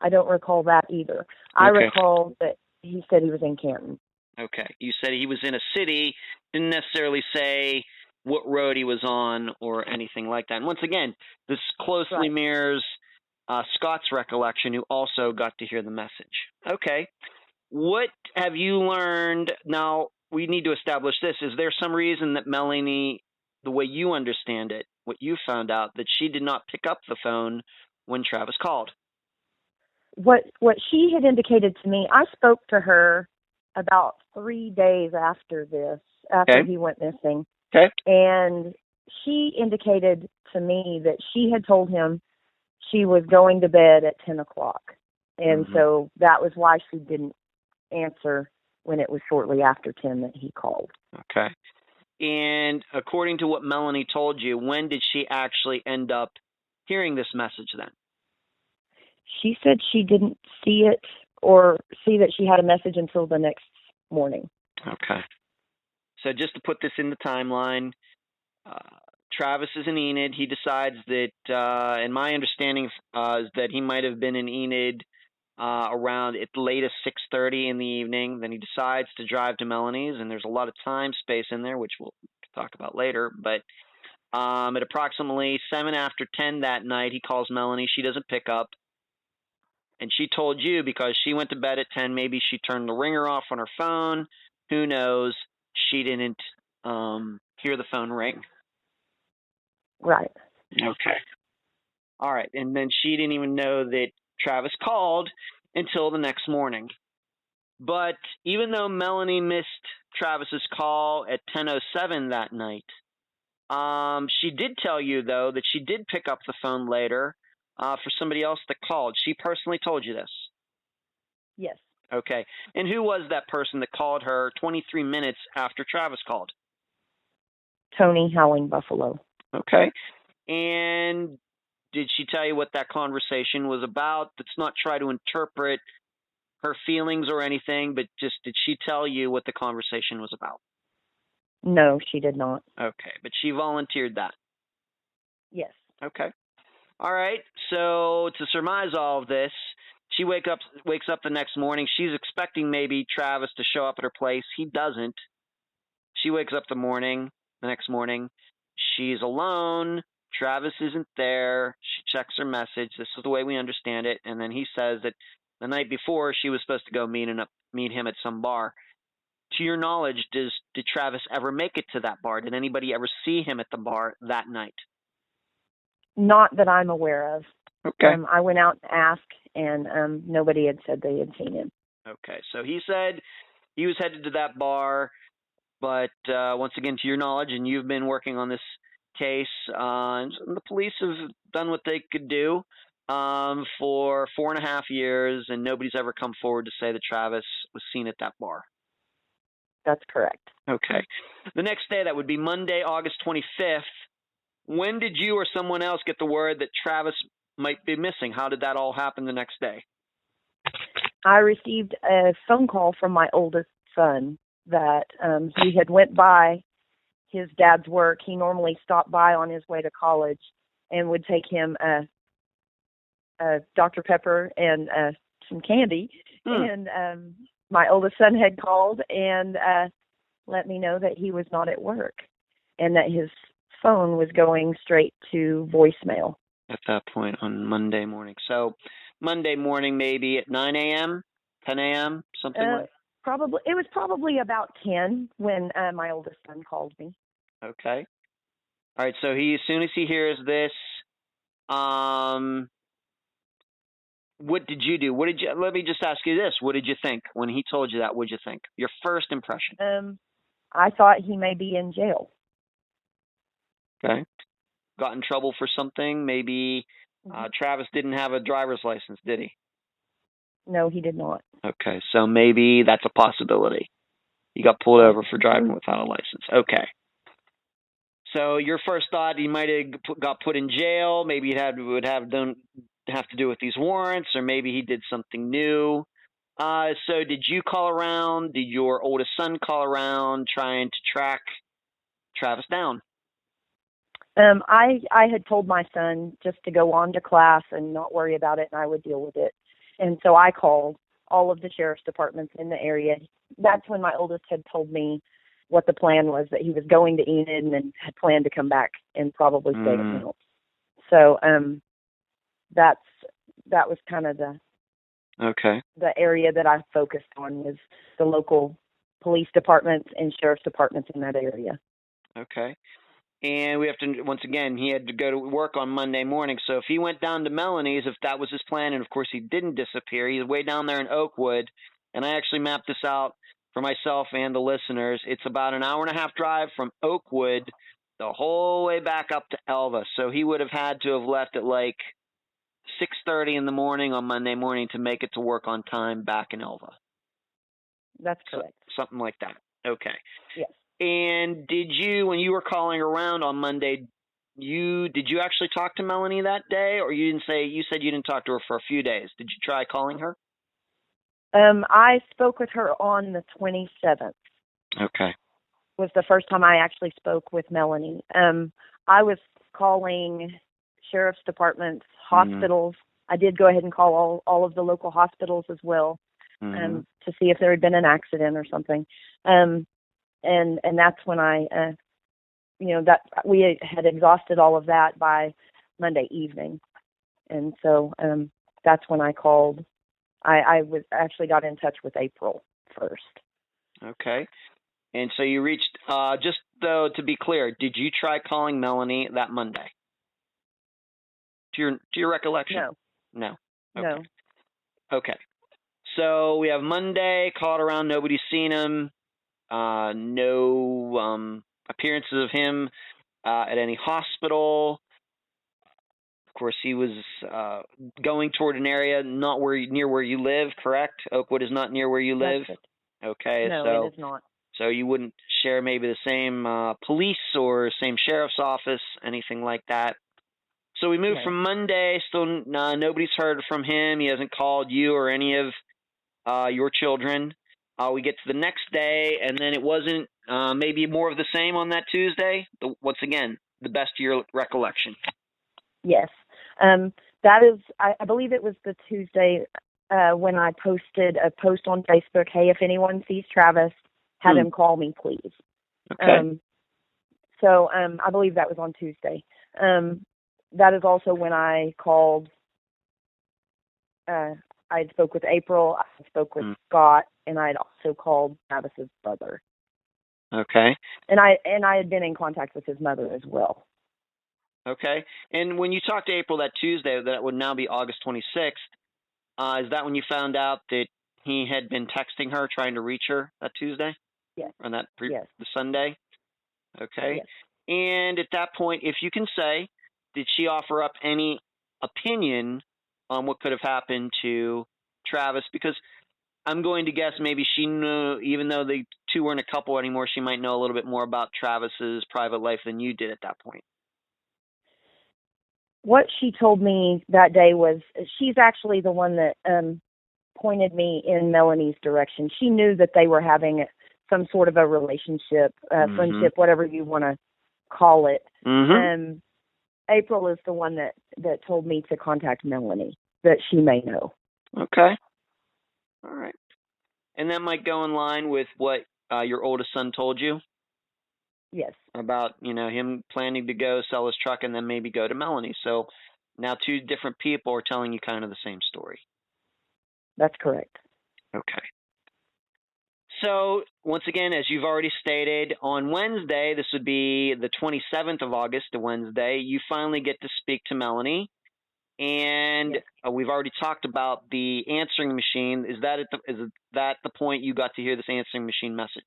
Speaker 2: don't recall that either. Okay. I recall that he said he was in Canton.
Speaker 3: Okay. You said he was in a city, didn't necessarily say what road he was on or anything like that. And once again, this closely mirrors Scott's recollection, who also got to hear the message. Okay. What have you learned? Now, we need to establish this. Is there some reason that Melanie, the way you understand it, what you found out, that she did not pick up the phone when Travis called?
Speaker 2: What she had indicated to me, I spoke to her about 3 days after this, after he went missing.
Speaker 3: Okay.
Speaker 2: And she indicated to me that she had told him she was going to bed at 10 o'clock. And so that was why she didn't answer when it was shortly after 10 that he called. Okay.
Speaker 3: And according to what Melanie told you, when did she actually end up hearing this message then?
Speaker 2: She said she didn't see it or see that she had a message until the next morning.
Speaker 3: Okay. So just to put this in the timeline, Travis is in Enid. He decides that, and my understanding is that he might have been in Enid around at the latest 6:30 in the evening. Then he decides to drive to Melanie's, and there's a lot of time space in there, which we'll talk about later. But at approximately 7 after 10 that night, he calls Melanie. She doesn't pick up. And she told you because she went to bed at 10, maybe she turned the ringer off on her phone. Who knows? She didn't hear the phone ring.
Speaker 2: Right.
Speaker 3: Okay. All right. And then she didn't even know that Travis called until the next morning. But even though Melanie missed Travis's call at 10:07 that night, she did tell you, though, that she did pick up the phone later for somebody else that called. She personally told you this?
Speaker 2: Yes.
Speaker 3: Okay. And who was that person that called her 23 minutes after Travis called?
Speaker 2: Tony Howling Buffalo.
Speaker 3: Okay. And did she tell you what that conversation was about? Let's not try to interpret her feelings or anything, but just did she tell you what the conversation was about?
Speaker 2: No, she did not.
Speaker 3: Okay. But she volunteered that?
Speaker 2: Yes.
Speaker 3: Okay. All right. So to surmise all of this, she wakes up the next morning. She's expecting maybe Travis to show up at her place. He doesn't. She wakes up the next morning. She's alone. Travis isn't there. She checks her message. This is the way we understand it. And then he says that the night before she was supposed to go meet him at some bar. To your knowledge, did Travis ever make it to that bar? Did anybody ever see him at the bar that night?
Speaker 2: Not that I'm aware of.
Speaker 3: Okay.
Speaker 2: I went out and asked, and nobody had said they had seen him.
Speaker 3: Okay. So he said he was headed to that bar, but once again, to your knowledge, and you've been working on this case, the police have done what they could do for 4.5 years, and nobody's ever come forward to say that Travis was seen at that bar.
Speaker 2: That's correct.
Speaker 3: Okay. The next day, that would be Monday, August 25th. When did you or someone else get the word that Travis might be missing? How did that all happen the next day?
Speaker 2: I received a phone call from my oldest son that he had went by his dad's work. He normally stopped by on his way to college and would take him a Dr. Pepper and some candy. And my oldest son had called and let me know that he was not at work and that his phone was going straight to voicemail.
Speaker 3: At that point on Monday morning. So Monday morning, maybe at 9 a.m., 10 a.m., something like
Speaker 2: that? It was probably about 10 when my oldest son called me.
Speaker 3: Okay. All right. So as soon as he hears this, what did you do? Let me just ask you this. What did you think when he told you that? What did you think? Your first impression?
Speaker 2: I thought he may be in jail.
Speaker 3: Okay. Got in trouble for something? Maybe Travis didn't have a driver's license, did he?
Speaker 2: No, he did not.
Speaker 3: Okay. So maybe that's a possibility. He got pulled over for driving without a license. Okay. So your first thought, he might have got put in jail. Maybe it would have to do with these warrants, or maybe he did something new. So did you call around? Did your oldest son call around trying to track Travis down?
Speaker 2: I had told my son just to go on to class and not worry about it, and I would deal with it. And so I called all of the sheriff's departments in the area. That's when my oldest had told me what the plan was, that he was going to Enid and then had planned to come back and probably stay at home. So that was kind of the area that I focused on, was the local police departments and sheriff's departments in that area.
Speaker 3: Okay. And we have to, once again, he had to go to work on Monday morning. So if he went down to Melanie's, if that was his plan, and of course he didn't disappear, he's way down there in Oakwood. And I actually mapped this out for myself and the listeners. It's about an hour and a half drive from Oakwood the whole way back up to Alva. So he would have had to have left at like 6:30 in the morning on Monday morning to make it to work on time back in Alva.
Speaker 2: That's correct.
Speaker 3: So, something like that. Okay.
Speaker 2: Yes.
Speaker 3: And did you, when you were calling around on Monday, did you actually talk to Melanie that day, or you said you didn't talk to her for a few days? Did you try calling her?
Speaker 2: I spoke with her on the 27th.
Speaker 3: Okay.
Speaker 2: Was the first time I actually spoke with Melanie. I was calling sheriff's departments, hospitals. I did go ahead and call all of the local hospitals as well, to see if there had been an accident or something. And that's when that we had exhausted all of that by Monday evening. And so that's when I called. I was actually got in touch with April first. Okay.
Speaker 3: And so you reached, just though to be clear, did you try calling Melanie that Monday? To your recollection?
Speaker 2: No.
Speaker 3: Okay.
Speaker 2: No.
Speaker 3: Okay. So we have Monday, called around, nobody's seen him. No appearances of him at any hospital. Of course, he was going toward an area not near where you live, correct? Oakwood is not near where you live? Okay.
Speaker 2: No, it is not.
Speaker 3: So you wouldn't share maybe the same police or same sheriff's office, anything like that. So we moved from Monday, still nobody's heard from him. He hasn't called you or any of your children. We get to the next day, and then it wasn't maybe more of the same on that Tuesday? Once again, the best of your recollection.
Speaker 2: Yes. That is, I believe it was the Tuesday when I posted a post on Facebook, hey, if anyone sees Travis, have him call me, please.
Speaker 3: Okay.
Speaker 2: So I believe that was on Tuesday. That is also when I called. I spoke with April, I spoke with Scott, and I had also called Travis's brother.
Speaker 3: Okay.
Speaker 2: And I had been in contact with his mother as well.
Speaker 3: Okay. And when you talked to April that Tuesday, that would now be August 26th, is that when you found out that he had been texting her, trying to reach her that Tuesday?
Speaker 2: Yes.
Speaker 3: On that
Speaker 2: yes.
Speaker 3: The Sunday? Okay.
Speaker 2: Yes.
Speaker 3: And at that point, if you can say, did she offer up any opinion on what could have happened to Travis? Because I'm going to guess maybe she knew, even though the two weren't a couple anymore, she might know a little bit more about Travis's private life than you did at that point.
Speaker 2: What she told me that day was she's actually the one that pointed me in Melanie's direction. She knew that they were having some sort of a relationship, friendship, whatever you want to call it. April is the one that told me to contact Melanie, that she may know.
Speaker 3: Okay. All right. And that might go in line with what your oldest son told you?
Speaker 2: Yes.
Speaker 3: About, him planning to go sell his truck and then maybe go to Melanie. So now two different people are telling you kind of the same story.
Speaker 2: That's correct.
Speaker 3: Okay. So, once again, as you've already stated, on Wednesday, this would be the 27th of August, a Wednesday, you finally get to speak to Melanie. And
Speaker 2: yes.
Speaker 3: We've already talked about the answering machine. Is that the point you got to hear this answering machine message?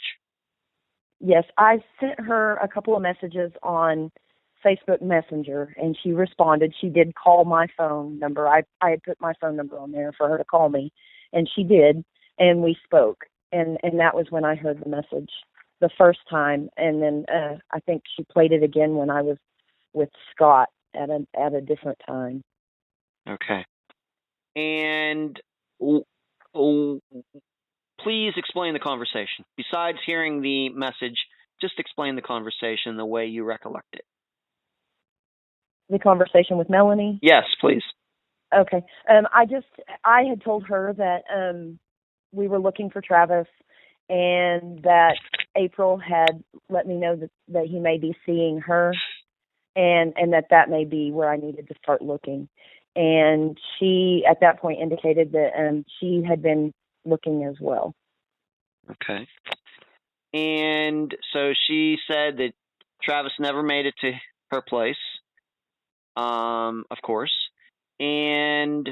Speaker 2: Yes, I sent her a couple of messages on Facebook Messenger, and she responded. She did call my phone number. I had put my phone number on there for her to call me, and she did, and we spoke. And that was when I heard the message the first time. And then I think she played it again when I was with Scott at a different time.
Speaker 3: Okay. And please explain the conversation. Besides hearing the message, just explain the conversation the way you recollect it.
Speaker 2: The conversation with Melanie?
Speaker 3: Yes, please.
Speaker 2: Okay. I had told her that we were looking for Travis, and that April had let me know that he may be seeing her, and that may be where I needed to start looking. And she, at that point, indicated that she had been looking as well.
Speaker 3: Okay. And so she said that Travis never made it to her place, of course, and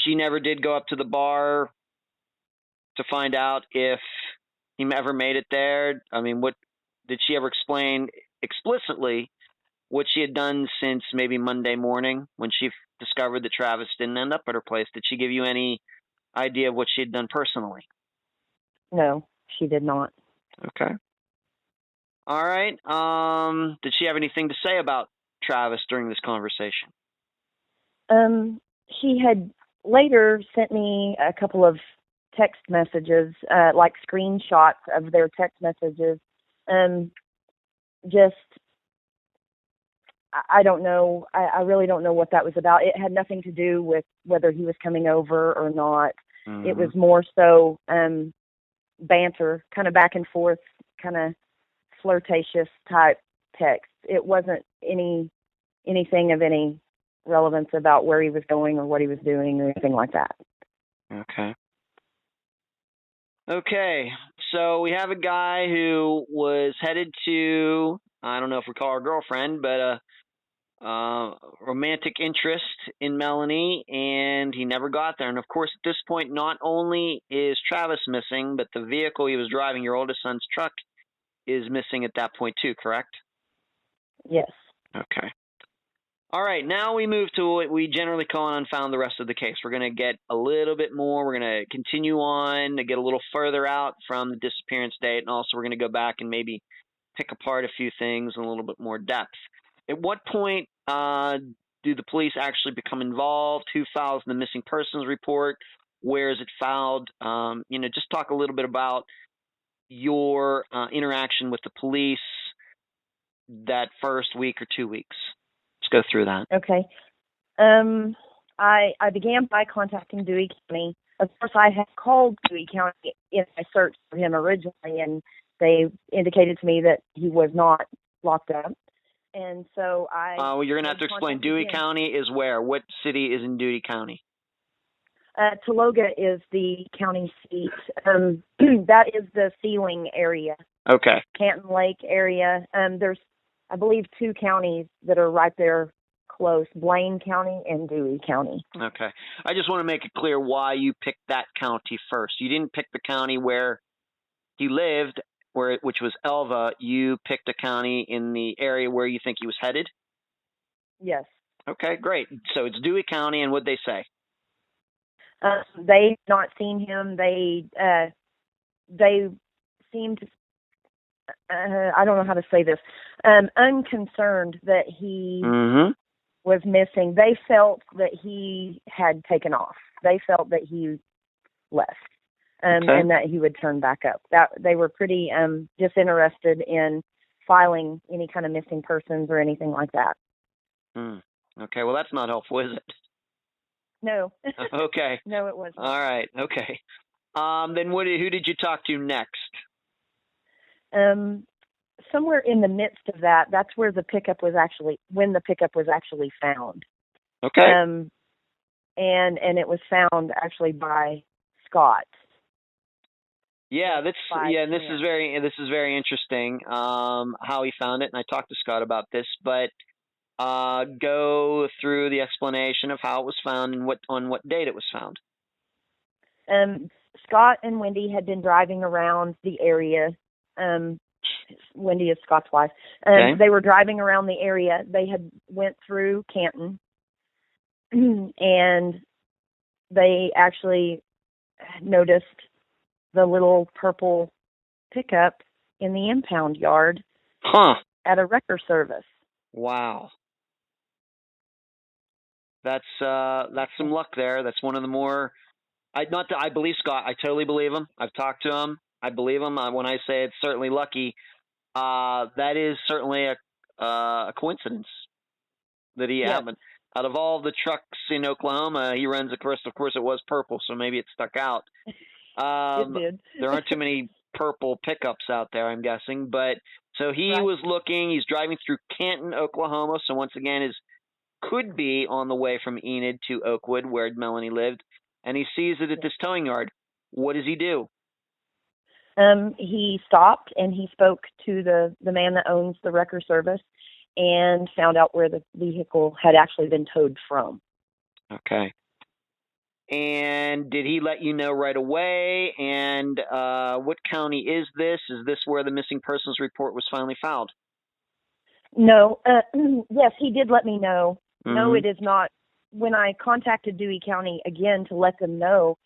Speaker 3: she never did go up to the bar to find out if he ever made it there. I mean, what did she ever explain explicitly what she had done since maybe Monday morning when she discovered that Travis didn't end up at her place? Did she give you any idea of what she had done personally?
Speaker 2: No, she did not.
Speaker 3: Okay. All right. Did she have anything to say about Travis during this conversation?
Speaker 2: She had later sent me a couple of text messages, like screenshots of their text messages. I don't know. I really don't know what that was about. It had nothing to do with whether he was coming over or not. It was more so banter, kind of back and forth, kind of flirtatious type text. It wasn't anything of any relevance about where he was going or what he was doing or anything like that.
Speaker 3: Okay. Okay, so we have a guy who was headed to, I don't know if we call her girlfriend, but a romantic interest in Melanie, and he never got there. And of course, at this point, not only is Travis missing, but the vehicle he was driving, your oldest son's truck, is missing at that point too, correct?
Speaker 2: Yes.
Speaker 3: Okay. All right, now we move to what we generally call an Unfound the rest of the case. We're going to get a little bit more. We're going to continue on to get a little further out from the disappearance date, and also we're going to go back and maybe pick apart a few things in a little bit more depth. At what point do the police actually become involved? Who files the missing persons report? Where is it filed? Just talk a little bit about your interaction with the police that first week or 2 weeks. Let's go through that.
Speaker 2: Okay. I began by contacting Dewey County. Of course, I had called Dewey County in my search for him originally, and they indicated to me that he was not locked up. And so
Speaker 3: well, you're going to have to explain. Dewey County is where? What city is in Dewey County?
Speaker 2: Tologa is the county seat. That is the Sealing area.
Speaker 3: Okay.
Speaker 2: Canton Lake area. There's, I believe, 2 counties that are right there close, Blaine County and Dewey County.
Speaker 3: Okay. I just want to make it clear why you picked that county first. You didn't pick the county where he lived, which was Alva. You picked a county in the area where you think he was headed?
Speaker 2: Yes.
Speaker 3: Okay, great. So it's Dewey County, and what'd they say?
Speaker 2: They've not seen him. They seemed, I don't know how to say this, unconcerned that he was missing. They felt that he had taken off. they felt that he left,
Speaker 3: Okay.
Speaker 2: and that he would turn back up. That they were pretty disinterested in filing any kind of missing persons or anything like that.
Speaker 3: Okay, well, that's not helpful, is it?
Speaker 2: No.
Speaker 3: Okay.
Speaker 2: No, it wasn't.
Speaker 3: All right. Okay. Then who did you talk to next?
Speaker 2: Somewhere in the midst of that, that's where the pickup was actually found.
Speaker 3: Okay.
Speaker 2: And it was found actually by Scott.
Speaker 3: Yeah, this is very interesting. How he found it, and I talked to Scott about this, but go through the explanation of how it was found and on what date it was found.
Speaker 2: Scott and Wendy had been driving around the area. Wendy is Scott's wife.
Speaker 3: Okay.
Speaker 2: They were driving around the area. They had went through Canton, and they actually noticed the little purple pickup in the impound yard at a wrecker service.
Speaker 3: Wow. That's some luck there. That's one of the more. I believe Scott. I totally believe him. I've talked to him. I believe him. When I say it's certainly lucky, that is certainly a coincidence that he happened. Out of all the trucks in Oklahoma, he runs. Of course, it was purple, so maybe it stuck out.
Speaker 2: It did.
Speaker 3: There aren't too many purple pickups out there, I'm guessing. But so he was looking. He's driving through Canton, Oklahoma. So once again, could be on the way from Enid to Oakwood, where Melanie lived, and he sees it at this towing yard. What does he do?
Speaker 2: He stopped and he spoke to the man that owns the wrecker service and found out where the vehicle had actually been towed from.
Speaker 3: Okay. And did he let you know right away? And what county is this? Is this where the missing persons report was finally filed?
Speaker 2: No. Yes, he did let me know.
Speaker 3: Mm-hmm.
Speaker 2: No, it is not. When I contacted Dewey County again to let them know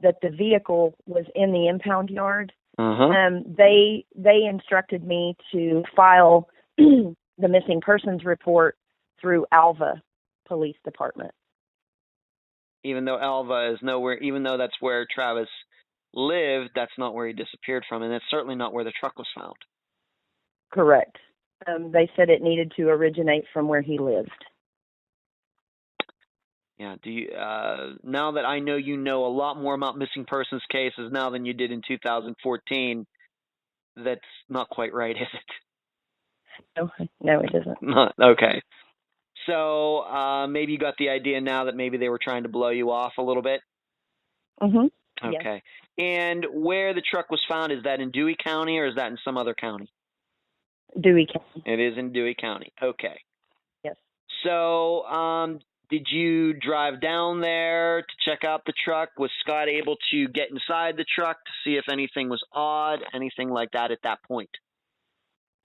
Speaker 2: that the vehicle was in the impound yard, they instructed me to file the missing persons report through Alva Police Department.
Speaker 3: Even though Alva is nowhere, even though that's where Travis lived, that's not where he disappeared from, and it's certainly not where the truck was found.
Speaker 2: Correct. They said it needed to originate from where he lived.
Speaker 3: Yeah. Do you now that I know you know a lot more about missing persons cases now than you did in 2014? That's not quite right, is it?
Speaker 2: No, it isn't.
Speaker 3: Okay. So maybe you got the idea now that maybe they were trying to blow you off a little bit?
Speaker 2: Mm-hmm.
Speaker 3: Okay.
Speaker 2: Yes.
Speaker 3: And where the truck was found, is that in Dewey County or is that in some other county?
Speaker 2: Dewey County.
Speaker 3: It is in Dewey County. Okay.
Speaker 2: Yes.
Speaker 3: So did you drive down there to check out the truck? Was Scott able to get inside the truck to see if anything was odd, anything like that at that point?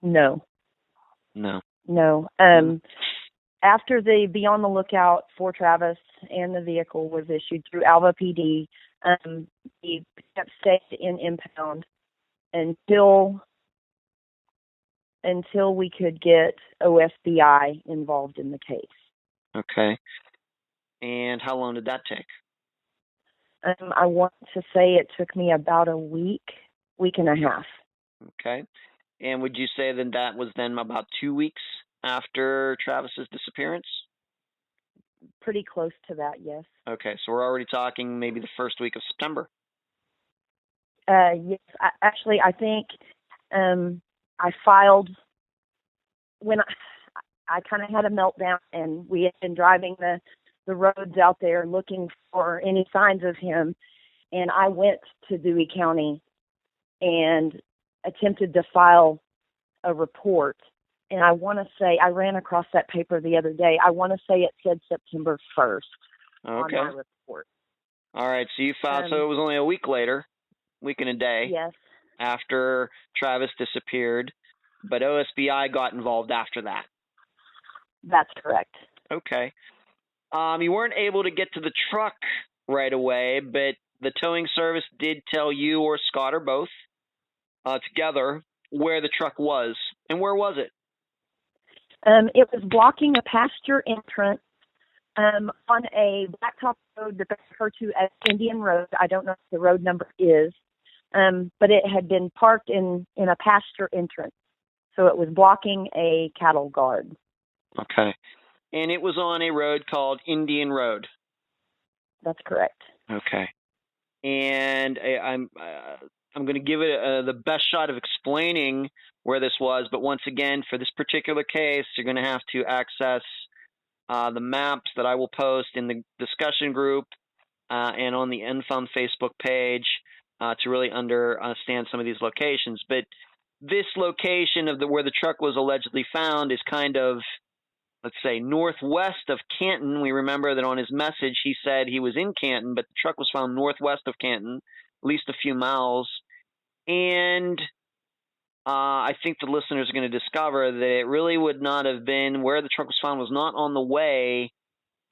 Speaker 2: No. After the be on the lookout for Travis and the vehicle was issued through Alva PD, he kept stayed in impound until we could get OSBI involved in the case.
Speaker 3: Okay. And how long did that take?
Speaker 2: I want to say it took me about a week and a half.
Speaker 3: Okay. And would you say then that was then about 2 weeks after Travis's disappearance?
Speaker 2: Pretty close to that, yes.
Speaker 3: Okay, so we're already talking maybe the first week of September.
Speaker 2: Yes, I think I filed when I kind of had a meltdown, and we had been driving the roads out there looking for any signs of him, and I went to Dewey County and attempted to file a report. And I want to say, I ran across that paper the other day. I want to say it said September 1st on my report.
Speaker 3: All right, so you filed, so it was only a week later, week and a day,
Speaker 2: yes,
Speaker 3: after Travis disappeared, but OSBI got involved after that.
Speaker 2: That's correct.
Speaker 3: Okay. You weren't able to get to the truck right away, but the towing service did tell you or Scott or both together where the truck was. And where was it?
Speaker 2: It was blocking a pasture entrance On a blacktop road that they refer to as Indian Road. I don't know what the road number is, but it had been parked in a pasture entrance, so it was blocking a cattle guard.
Speaker 3: Okay. And it was on a road called Indian Road.
Speaker 2: That's correct.
Speaker 3: Okay. And I'm going to give it the best shot of explaining where this was, but once again, for this particular case, you're going to have to access the maps that I will post in the discussion group and on the Unfound Facebook page to really understand some of these locations. But this location of where the truck was allegedly found is kind of, let's say, northwest of Canton. We remember that on his message he said he was in Canton, but the truck was found northwest of Canton, at least a few miles. And I think the listeners are going to discover that it really would not have been where the truck was found, was not on the way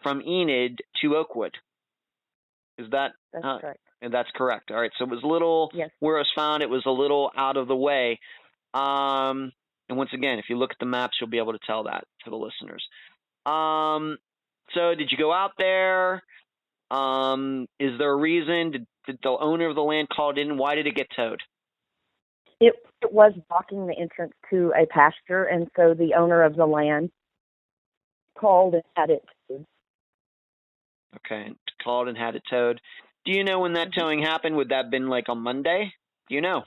Speaker 3: from Enid to Oakwood. Is that
Speaker 2: correct?
Speaker 3: And that's correct. All right. So it was a little,
Speaker 2: yes.
Speaker 3: Where it was found, it was a little out of the way. And once again, if you look at the maps, you'll be able to tell that to the listeners. So did you go out there? Is there a reason? Did the owner of the land call it in? Why did it get towed?
Speaker 2: It was blocking the entrance to a pasture, and so the owner of the land called and had it towed.
Speaker 3: Okay, called and had it towed. Do you know when that towing happened? Would that have been like on Monday? Do you know?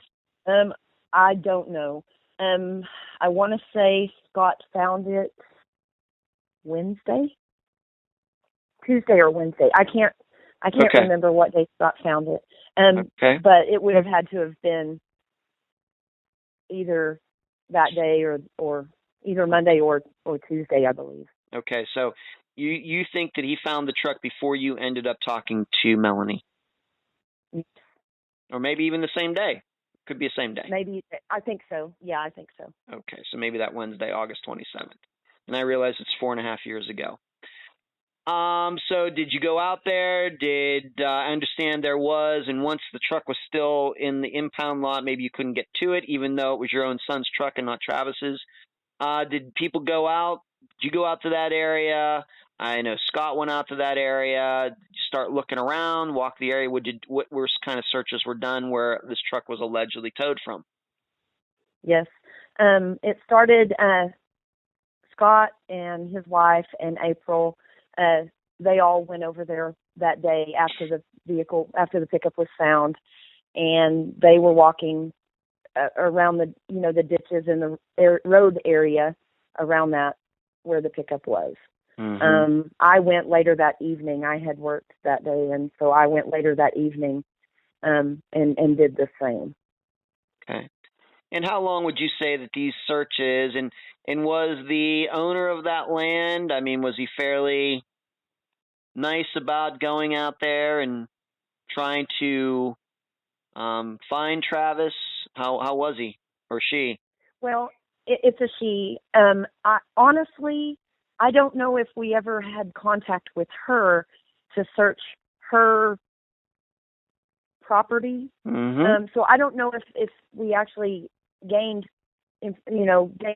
Speaker 2: I don't know. I want to say Scott found it Tuesday or Wednesday. I can't remember what day Scott found it. But it would have had to have been either that day or either Monday or Tuesday, I believe.
Speaker 3: Okay, so you think that he found the truck before you ended up talking to Melanie?
Speaker 2: Yes.
Speaker 3: Or maybe even the same day. Could be the same day.
Speaker 2: Maybe. I think so. Yeah, I think so.
Speaker 3: Okay, so maybe that Wednesday, August 27th. And I realize it's 4.5 years ago. So did you go out there? Did I understand there was, and once the truck was still in the impound lot, maybe you couldn't get to it, even though it was your own son's truck and not Travis's. Did people go out? Did you go out to that area? I know Scott went out to that area. Did you start looking around, walk the area? What kind of searches were done where this truck was allegedly towed from?
Speaker 2: Yes. It started, Scott and his wife and April, they all went over there that day after the pickup was found, and they were walking around the ditches in the road area around that where the pickup was. Mm-hmm. I went later that evening. I had worked that day, and so I went later that evening and did the same.
Speaker 3: Okay. And how long would you say that these searches, and was the owner of that land, I mean, was he fairly nice about going out there and trying to find Travis? How was he or she?
Speaker 2: Well, it's a she. Honestly, I don't know if we ever had contact with her to search her property.
Speaker 3: Mm-hmm.
Speaker 2: So I don't know if we actually gained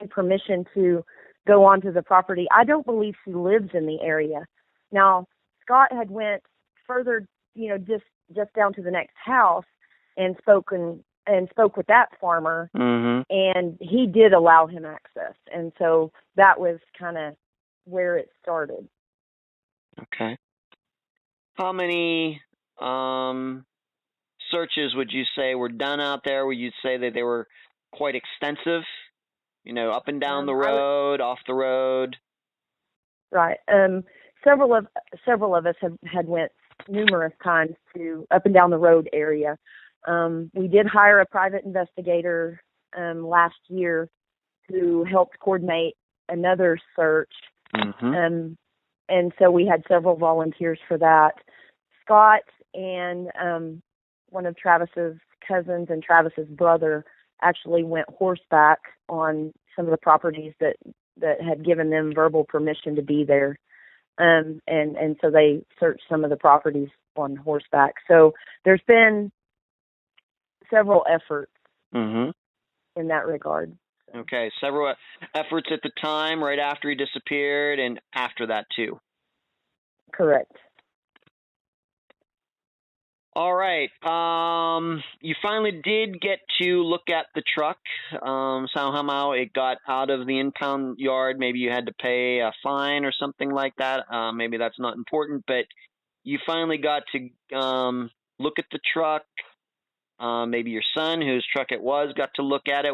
Speaker 2: permission to go onto the property. I don't believe she lives in the area. Now, Scott had went further, just down to the next house and spoke with that farmer, mm-hmm. and he did allow him access. And so that was kind of where it started.
Speaker 3: Okay. How many searches would you say were done out there? Would you say that they were quite extensive? Up and down the road, off the road? Right.
Speaker 2: Several of us had went numerous times to up and down the road area. We did hire a private investigator last year who helped coordinate another search. Mm-hmm. And so we had several volunteers for that. Scott and one of Travis's cousins and Travis's brother actually went horseback on some of the properties that had given them verbal permission to be there. And so they searched some of the properties on horseback. So there's been several efforts mm-hmm. in that regard.
Speaker 3: Okay, several efforts at the time, right after he disappeared, and after that too.
Speaker 2: Correct.
Speaker 3: All right. You finally did get to look at the truck. Somehow it got out of the impound yard. Maybe you had to pay a fine or something like that. Maybe that's not important, but you finally got to look at the truck. Maybe your son, whose truck it was, got to look at it.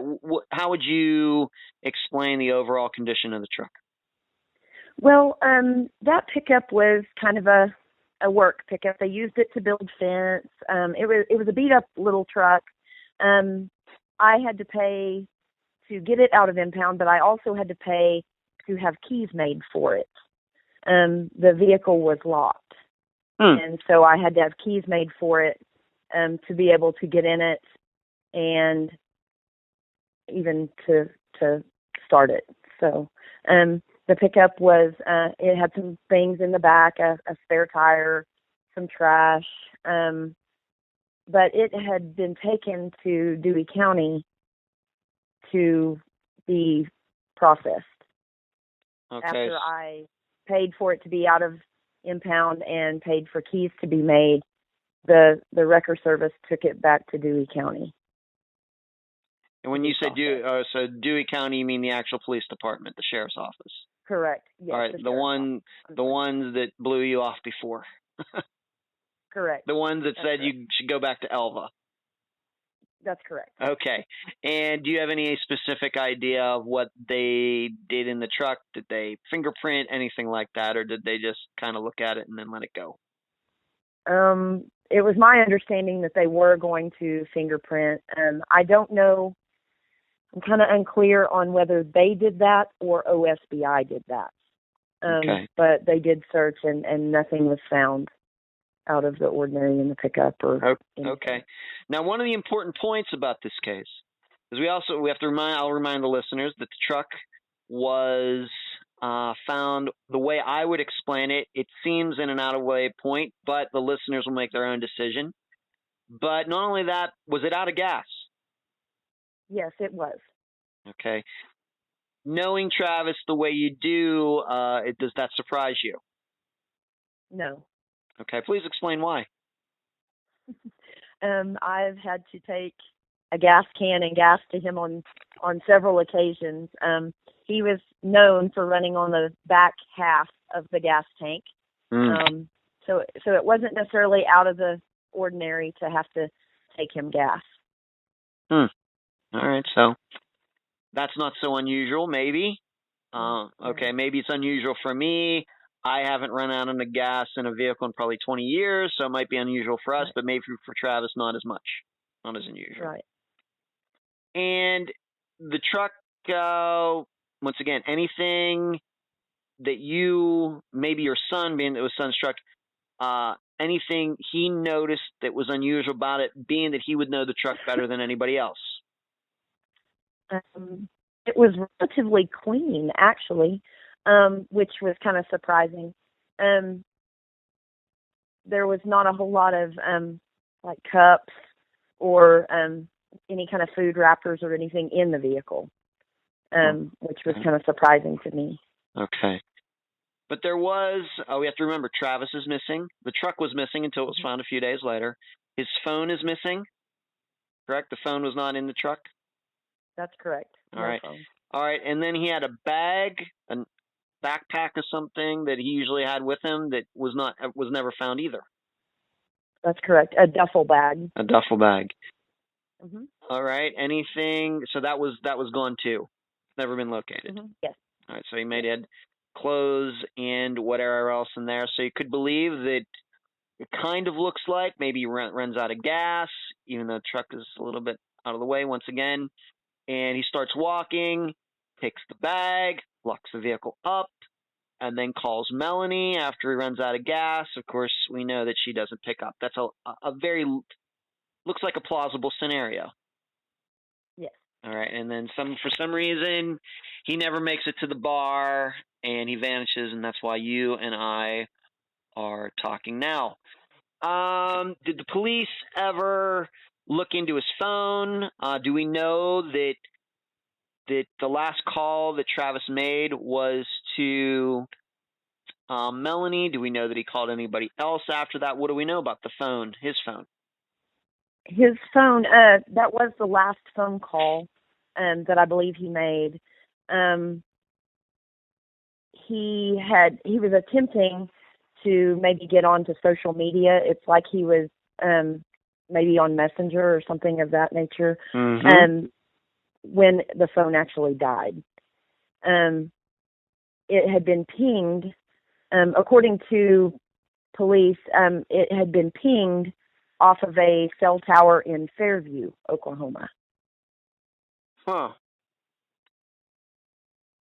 Speaker 3: How would you explain the overall condition of the truck?
Speaker 2: Well, that pickup was kind of a work pickup. They used it to build fence. It was a beat up little truck. I had to pay to get it out of impound, but I also had to pay to have keys made for it. The vehicle was locked, and so I had to have keys made for it to be able to get in it and even to start it. So the pickup was, it had some things in the back, a spare tire, some trash, but it had been taken to Dewey County to be processed.
Speaker 3: Okay.
Speaker 2: After I paid for it to be out of impound and paid for keys to be made, the wrecker service took it back to Dewey County.
Speaker 3: And when you say Dewey County, you mean the actual police department, the sheriff's office?
Speaker 2: Correct. Yes.
Speaker 3: All right, the ones that blew you off before.
Speaker 2: Correct.
Speaker 3: The ones that said you should go back to Alva.
Speaker 2: That's correct.
Speaker 3: Okay. And do you have any specific idea of what they did in the truck? Did they fingerprint, anything like that, or did they just kind of look at it and then let it go?
Speaker 2: It was my understanding that they were going to fingerprint. I don't know. I'm kind of unclear on whether they did that or OSBI did that.
Speaker 3: Okay.
Speaker 2: But they did search and nothing was found out of the ordinary in the pickup or anything.
Speaker 3: Okay. Now, one of the important points about this case is I'll remind the listeners that the truck was found the way I would explain it. It seems in an out-of-way point, but the listeners will make their own decision. But not only that, was it out of gas?
Speaker 2: Yes, it was.
Speaker 3: Okay. Knowing Travis the way you do, does that surprise you?
Speaker 2: No.
Speaker 3: Okay, please explain why.
Speaker 2: I've had to take a gas can and gas to him on several occasions. He was known for running on the back half of the gas tank. So it wasn't necessarily out of the ordinary to have to take him gas.
Speaker 3: All right, so that's not so unusual, maybe. Okay, maybe it's unusual for me. I haven't run out of gas in a vehicle in probably 20 years, so it might be unusual for us, but maybe for Travis, not as much. Not as unusual.
Speaker 2: Right.
Speaker 3: And the truck, once again, anything that maybe your son, being it was son's truck, anything he noticed that was unusual about it, being that he would know the truck better than anybody else?
Speaker 2: It was relatively clean, actually, which was kind of surprising. There was not a whole lot of like cups or any kind of food wrappers or anything in the vehicle, which was kind of surprising to me.
Speaker 3: Okay. But there was, we have to remember, Travis is missing. The truck was missing until it was found a few days later. His phone is missing, correct? The phone was not in the truck?
Speaker 2: That's correct.
Speaker 3: All right. All right. And then he had a bag, a backpack or something that he usually had with him that was never found either.
Speaker 2: That's correct. A duffel bag.
Speaker 3: A duffel bag.
Speaker 2: Mm-hmm.
Speaker 3: All right. Anything? So that was gone too. Never been located.
Speaker 2: Mm-hmm. Yes.
Speaker 3: All right. So he made it clothes and whatever else in there. So you could believe that it kind of looks like maybe he runs out of gas, even though the truck is a little bit out of the way once again. And he starts walking, takes the bag, locks the vehicle up, and then calls Melanie after he runs out of gas. Of course, we know that she doesn't pick up. That's a very, looks like a plausible scenario.
Speaker 2: Yes.
Speaker 3: All right, and then for some reason, he never makes it to the bar, and he vanishes, and that's why you and I are talking now. Did the police ever look into his phone? Do we know that the last call that Travis made was to Melanie? Do we know that he called anybody else after that? What do we know about the phone, his phone?
Speaker 2: His phone, that was the last phone call that I believe he made. He was attempting to maybe get onto social media. It's like he was maybe on Messenger or something of that nature.
Speaker 3: Mm-hmm.
Speaker 2: When the phone actually died. It had been pinged, according to police, it had been pinged off of a cell tower in Fairview, Oklahoma.
Speaker 3: Huh.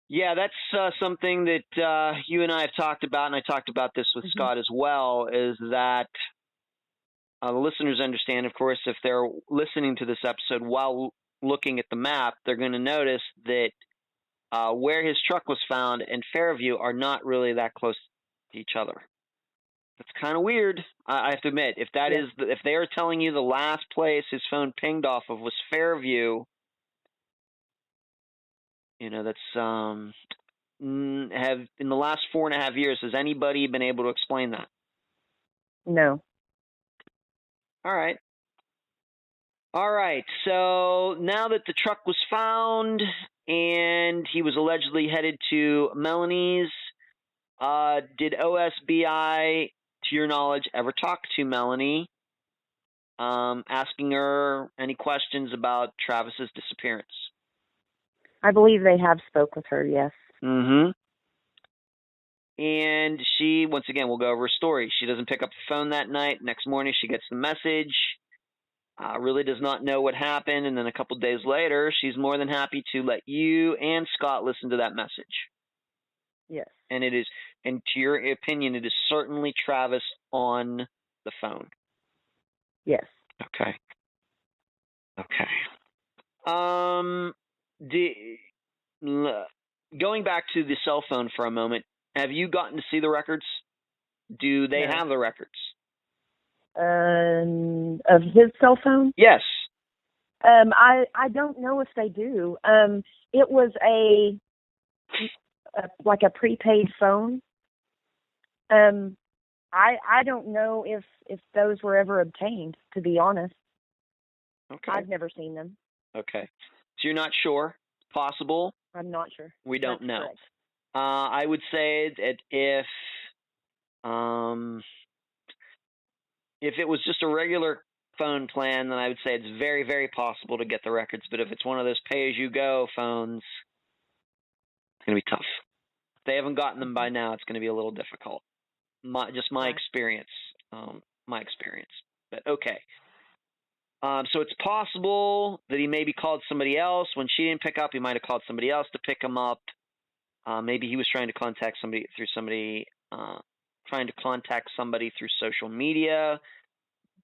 Speaker 3: Yeah, that's something that you and I have talked about, and I talked about this with Scott as well, is that the listeners understand, of course, if they're listening to this episode while looking at the map, they're going to notice that where his truck was found and Fairview are not really that close to each other. That's kind of weird. I have to admit, if that is, if they are telling you the last place his phone pinged off of was Fairview, that's have in the last 4.5 years, has anybody been able to explain that?
Speaker 2: No.
Speaker 3: All right. So now that the truck was found and he was allegedly headed to Melanie's, did OSBI, to your knowledge, ever talk to Melanie, asking her any questions about Travis's disappearance?
Speaker 2: I believe they have spoke with her, yes.
Speaker 3: Mm-hmm. And she, once again, we'll go over her story. She doesn't pick up the phone that night. Next morning, she gets the message. Really does not know what happened. And then a couple days later, she's more than happy to let you and Scott listen to that message.
Speaker 2: Yes.
Speaker 3: And it is, and to your opinion, it is certainly Travis on the phone.
Speaker 2: Yes.
Speaker 3: Okay. Going back to the cell phone for a moment, have you gotten to see the records? Do they have the records?
Speaker 2: Of his cell phone?
Speaker 3: Yes.
Speaker 2: I don't know if they do. It was like a prepaid phone. I don't know if those were ever obtained, to be honest.
Speaker 3: Okay.
Speaker 2: I've never seen them.
Speaker 3: Okay. So you're not sure? Possible?
Speaker 2: I'm not sure.
Speaker 3: We don't
Speaker 2: That's
Speaker 3: know.
Speaker 2: Correct.
Speaker 3: I would say that if it was just a regular phone plan, then I would say it's very, very possible to get the records. But if it's one of those pay-as-you-go phones, it's going to be tough. If they haven't gotten them by now, it's going to be a little difficult. My experience. My experience. But okay. So it's possible that he maybe called somebody else. When she didn't pick up, he might have called somebody else to pick him up. Maybe he was trying to contact somebody through social media.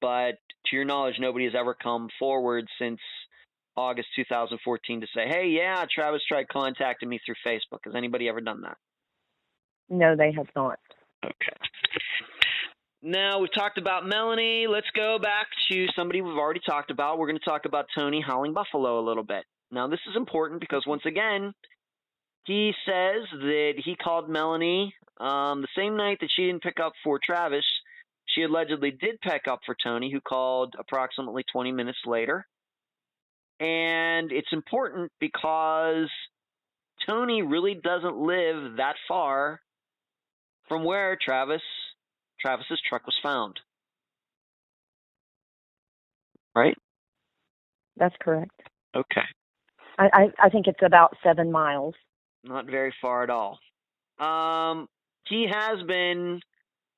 Speaker 3: But to your knowledge, nobody has ever come forward since August 2014 to say, hey, yeah, Travis tried contacting me through Facebook. Has anybody ever done that?
Speaker 2: No, they have not.
Speaker 3: Okay. Now, we've talked about Melanie. Let's go back to somebody we've already talked about. We're going to talk about Tony Howling Buffalo a little bit. Now, this is important because, once again, he says that he called Melanie the same night that she didn't pick up for Travis. She allegedly did pick up for Tony, who called approximately 20 minutes later. And it's important because Tony really doesn't live that far from where Travis's truck was found. Right?
Speaker 2: That's correct.
Speaker 3: Okay.
Speaker 2: I think it's about 7 miles.
Speaker 3: Not very far at all. He has been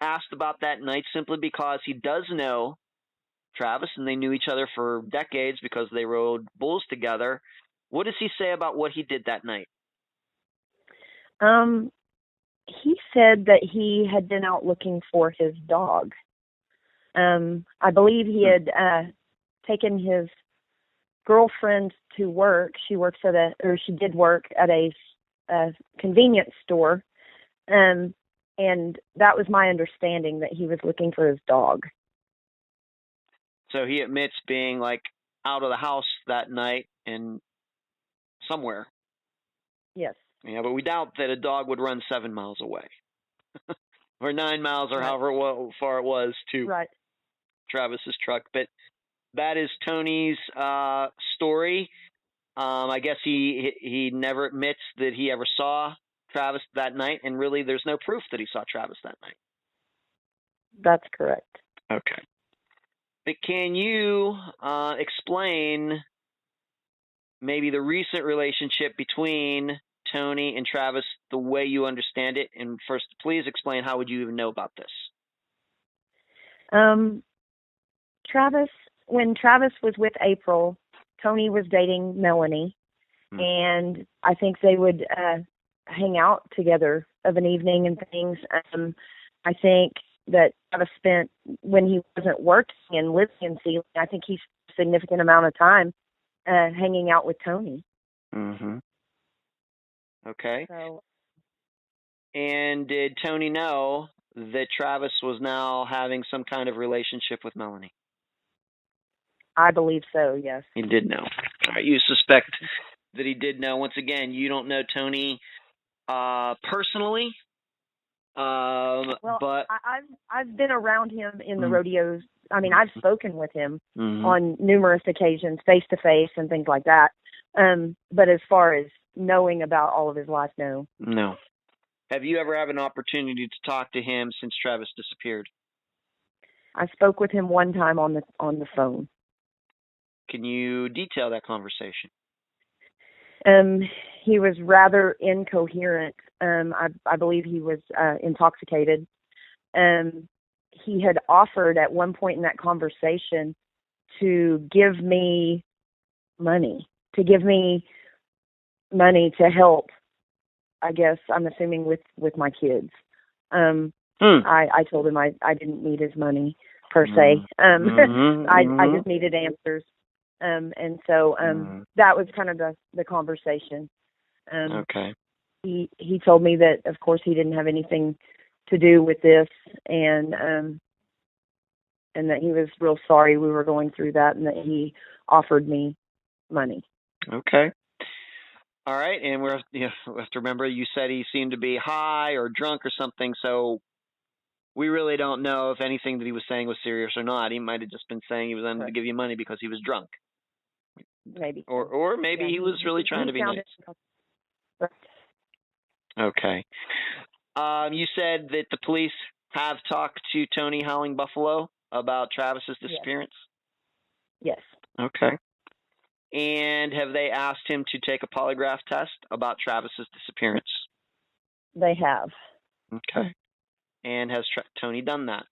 Speaker 3: asked about that night simply because he does know Travis, and they knew each other for decades because they rode bulls together. What does he say about what he did that night?
Speaker 2: He said that he had been out looking for his dog. I believe he had taken his girlfriend to work. She did work at a convenience store, and that was my understanding, that he was looking for his dog.
Speaker 3: So he admits being like out of the house that night and somewhere.
Speaker 2: Yes.
Speaker 3: Yeah, but we doubt that a dog would run 7 miles away. or 9 miles, or
Speaker 2: Right.
Speaker 3: however far it was to
Speaker 2: Right.
Speaker 3: Travis's truck. But that is Tony's story. I guess he never admits that he ever saw Travis that night, and really there's no proof that he saw Travis that night.
Speaker 2: That's correct.
Speaker 3: Okay. But can you explain maybe the recent relationship between Tony and Travis the way you understand it? And first, please explain, how would you even know about this?
Speaker 2: When Travis was with April, Tony was dating Melanie, and I think they would hang out together of an evening and things. I think that Travis spent, when he wasn't working and living in Sealing, I think he spent a significant amount of time hanging out with Tony.
Speaker 3: Mm-hmm. Okay.
Speaker 2: So,
Speaker 3: and did Tony know that Travis was now having some kind of relationship with Melanie?
Speaker 2: I believe so, yes.
Speaker 3: He did know. All right, you suspect that he did know. Once again, you don't know Tony personally. But
Speaker 2: I've been around him in the rodeos. I mean, I've spoken with him on numerous occasions, face to face and things like that. But as far as knowing about all of his life, no.
Speaker 3: No. Have you ever had an opportunity to talk to him since Travis disappeared?
Speaker 2: I spoke with him one time on the phone.
Speaker 3: Can you detail that conversation?
Speaker 2: He was rather incoherent. I believe he was intoxicated. He had offered at one point in that conversation to give me money, to help, I guess, I'm assuming with my kids. I told him I didn't need his money per se. I just needed answers. And so that was kind of the conversation.
Speaker 3: Okay.
Speaker 2: He told me that, of course, he didn't have anything to do with this, and that he was real sorry we were going through that, and that he offered me money.
Speaker 3: Okay. All right, and we have to remember, you said he seemed to be high or drunk or something, so we really don't know if anything that he was saying was serious or not. He might have just been saying he was going to give you money because he was drunk.
Speaker 2: Maybe.
Speaker 3: Or maybe he was really trying to be nice. Okay. You said that the police have talked to Tony Howling Buffalo about Travis's disappearance?
Speaker 2: Yes.
Speaker 3: Okay. And have they asked him to take a polygraph test about Travis's disappearance?
Speaker 2: They have.
Speaker 3: Okay. And has Tony done that?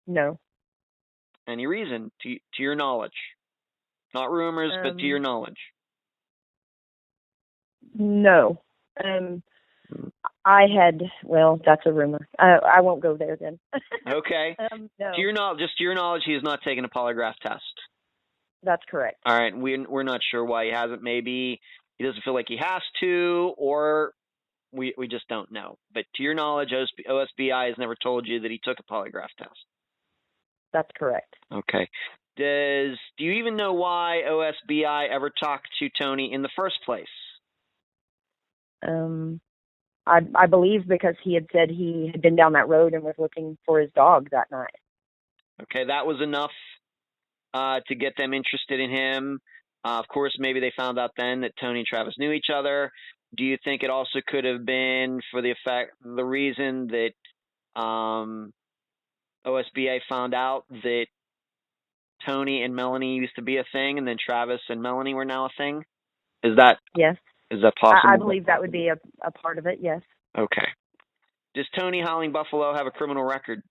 Speaker 2: No.
Speaker 3: Any reason, to your knowledge? Not rumors, but to your knowledge?
Speaker 2: No. That's a rumor. I won't go there then.
Speaker 3: Okay.
Speaker 2: No.
Speaker 3: To your knowledge, he has not taken a polygraph test.
Speaker 2: That's correct.
Speaker 3: All right. We're not sure why he hasn't. Maybe he doesn't feel like he has to, or we just don't know. But to your knowledge, OSBI has never told you that he took a polygraph test. That's
Speaker 2: correct.
Speaker 3: Okay. Do you even know why OSBI ever talked to Tony in the first place?
Speaker 2: I believe because he had said he had been down that road and was looking for his dog that night.
Speaker 3: Okay, that was enough to get them interested in him. Of course, maybe they found out then that Tony and Travis knew each other. Do you think it also could have been for the reason that OSBA found out that Tony and Melanie used to be a thing, and then Travis and Melanie were now a thing?
Speaker 2: Yes.
Speaker 3: Is that possible?
Speaker 2: I believe that would be a part of it, yes.
Speaker 3: Okay. Does Tony Howling Buffalo have a criminal record?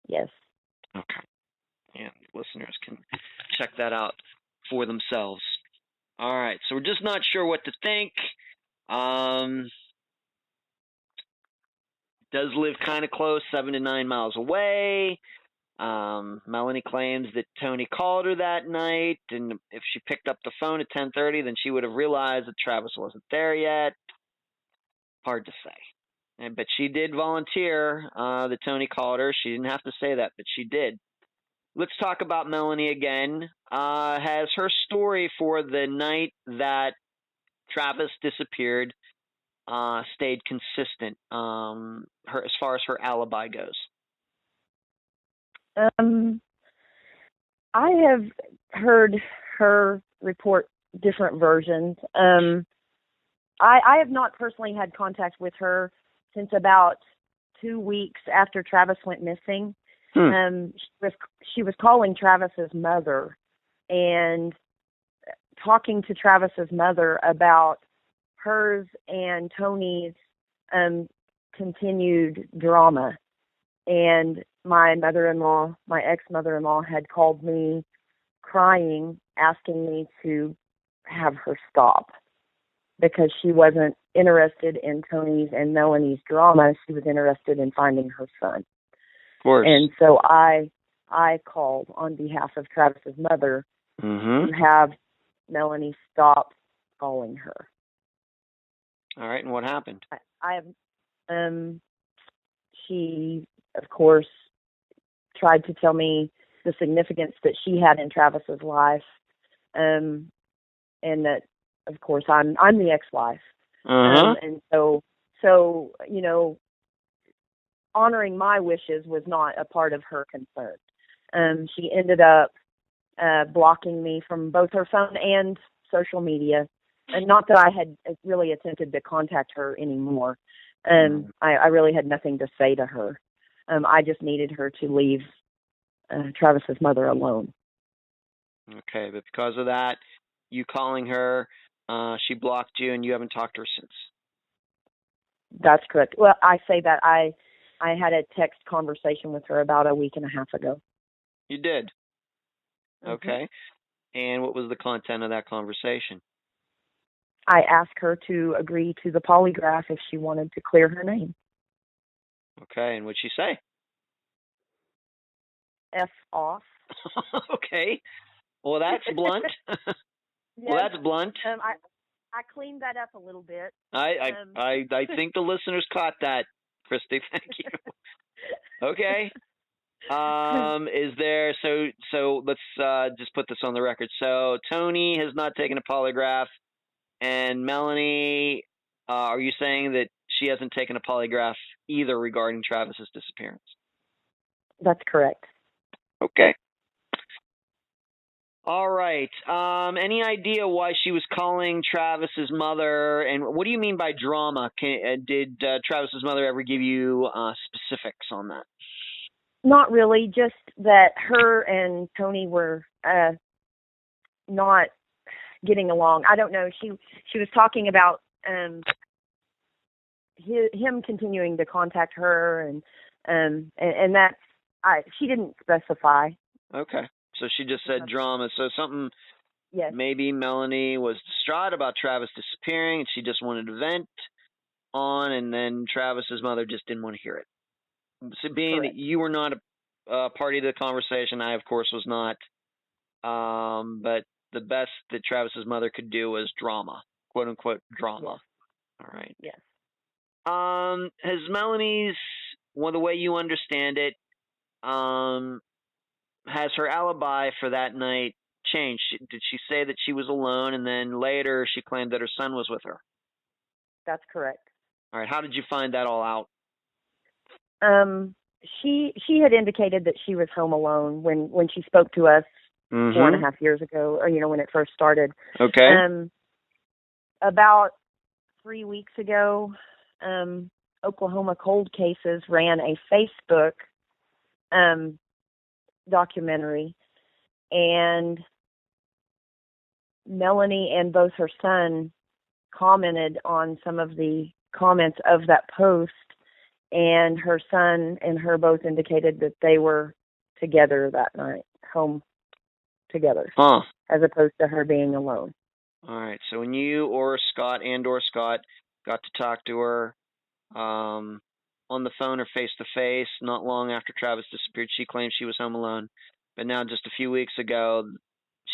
Speaker 2: Yes.
Speaker 3: Okay. And listeners can check that out for themselves. All right. So we're just not sure what to think. Does live kind of close, 7 to 9 miles away. Melanie claims that Tony called her that night, and if she picked up the phone at 10:30, then she would have realized that Travis wasn't there yet. Hard to say. But she did volunteer that Tony called her. She didn't have to say that, but she did. Let's talk about Melanie again. Has her story for the night that Travis disappeared stayed consistent, as far as her alibi goes?
Speaker 2: I have heard her report different versions. I have not personally had contact with her since about 2 weeks after Travis went missing. She was calling Travis's mother and talking to Travis's mother about hers and Tony's continued drama. And my mother-in-law, my ex-mother-in-law, had called me crying, asking me to have her stop because she wasn't interested in Tony's and Melanie's drama. She was interested in finding her son.
Speaker 3: Of course.
Speaker 2: And so I called on behalf of Travis's mother to have Melanie stop calling her.
Speaker 3: All right, and what happened?
Speaker 2: She, of course, tried to tell me the significance that she had in Travis's life, and that, of course, I'm the ex-wife, and so honoring my wishes was not a part of her concern. She ended up blocking me from both her phone and social media, and not that I had really attempted to contact her anymore. I really had nothing to say to her. I just needed her to leave Travis's mother alone.
Speaker 3: Okay, but because of that, you calling her, she blocked you, and you haven't talked to her since.
Speaker 2: That's correct. Well, I say that I had a text conversation with her about a week and a half ago.
Speaker 3: You did? Okay. And what was the content of that conversation?
Speaker 2: I asked her to agree to the polygraph if she wanted to clear her name.
Speaker 3: Okay, and what'd she say?
Speaker 2: F off.
Speaker 3: Okay. Well, that's blunt.
Speaker 2: Yes.
Speaker 3: Well, that's blunt.
Speaker 2: I cleaned that up a little bit.
Speaker 3: I think the listeners caught that, Christy. Thank you. Okay. Is there, so let's just put this on the record. So Tony has not taken a polygraph, and Melanie, are you saying that she hasn't taken a polygraph either regarding Travis's disappearance?
Speaker 2: That's correct.
Speaker 3: Okay. All right. Any idea why she was calling Travis's mother? And what do you mean by drama? Did Travis's mother ever give you specifics on that?
Speaker 2: Not really. Just that her and Tony were not getting along. I don't know. She was talking about him continuing to contact her, and that's she didn't specify.
Speaker 3: Okay. So she just said drama. So something,
Speaker 2: yes.
Speaker 3: Maybe Melanie was distraught about Travis disappearing, and she just wanted to vent on, and then Travis's mother just didn't want to hear it. So being
Speaker 2: Correct.
Speaker 3: that you were not a party to the conversation, I, of course, was not. But the best that Travis's mother could do was drama, quote unquote drama.
Speaker 2: Yes.
Speaker 3: All right.
Speaker 2: Yes.
Speaker 3: Has Melanie's, the way you understand it, has her alibi for that night changed? Did she say that she was alone, and then later she claimed that her son was with her?
Speaker 2: That's correct.
Speaker 3: All right. How did you find that all out?
Speaker 2: She had indicated that she was home alone when she spoke to us 4.5 years ago, or when it first started.
Speaker 3: Okay.
Speaker 2: About 3 weeks ago, Oklahoma Cold Cases ran a Facebook documentary, and Melanie and both her son commented on some of the comments of that post, and her son and her both indicated that they were together that night, home together, as opposed to her being alone.
Speaker 3: All right. So when you or Scott got to talk to her on the phone or face-to-face not long after Travis disappeared, she claimed she was home alone. But now, just a few weeks ago,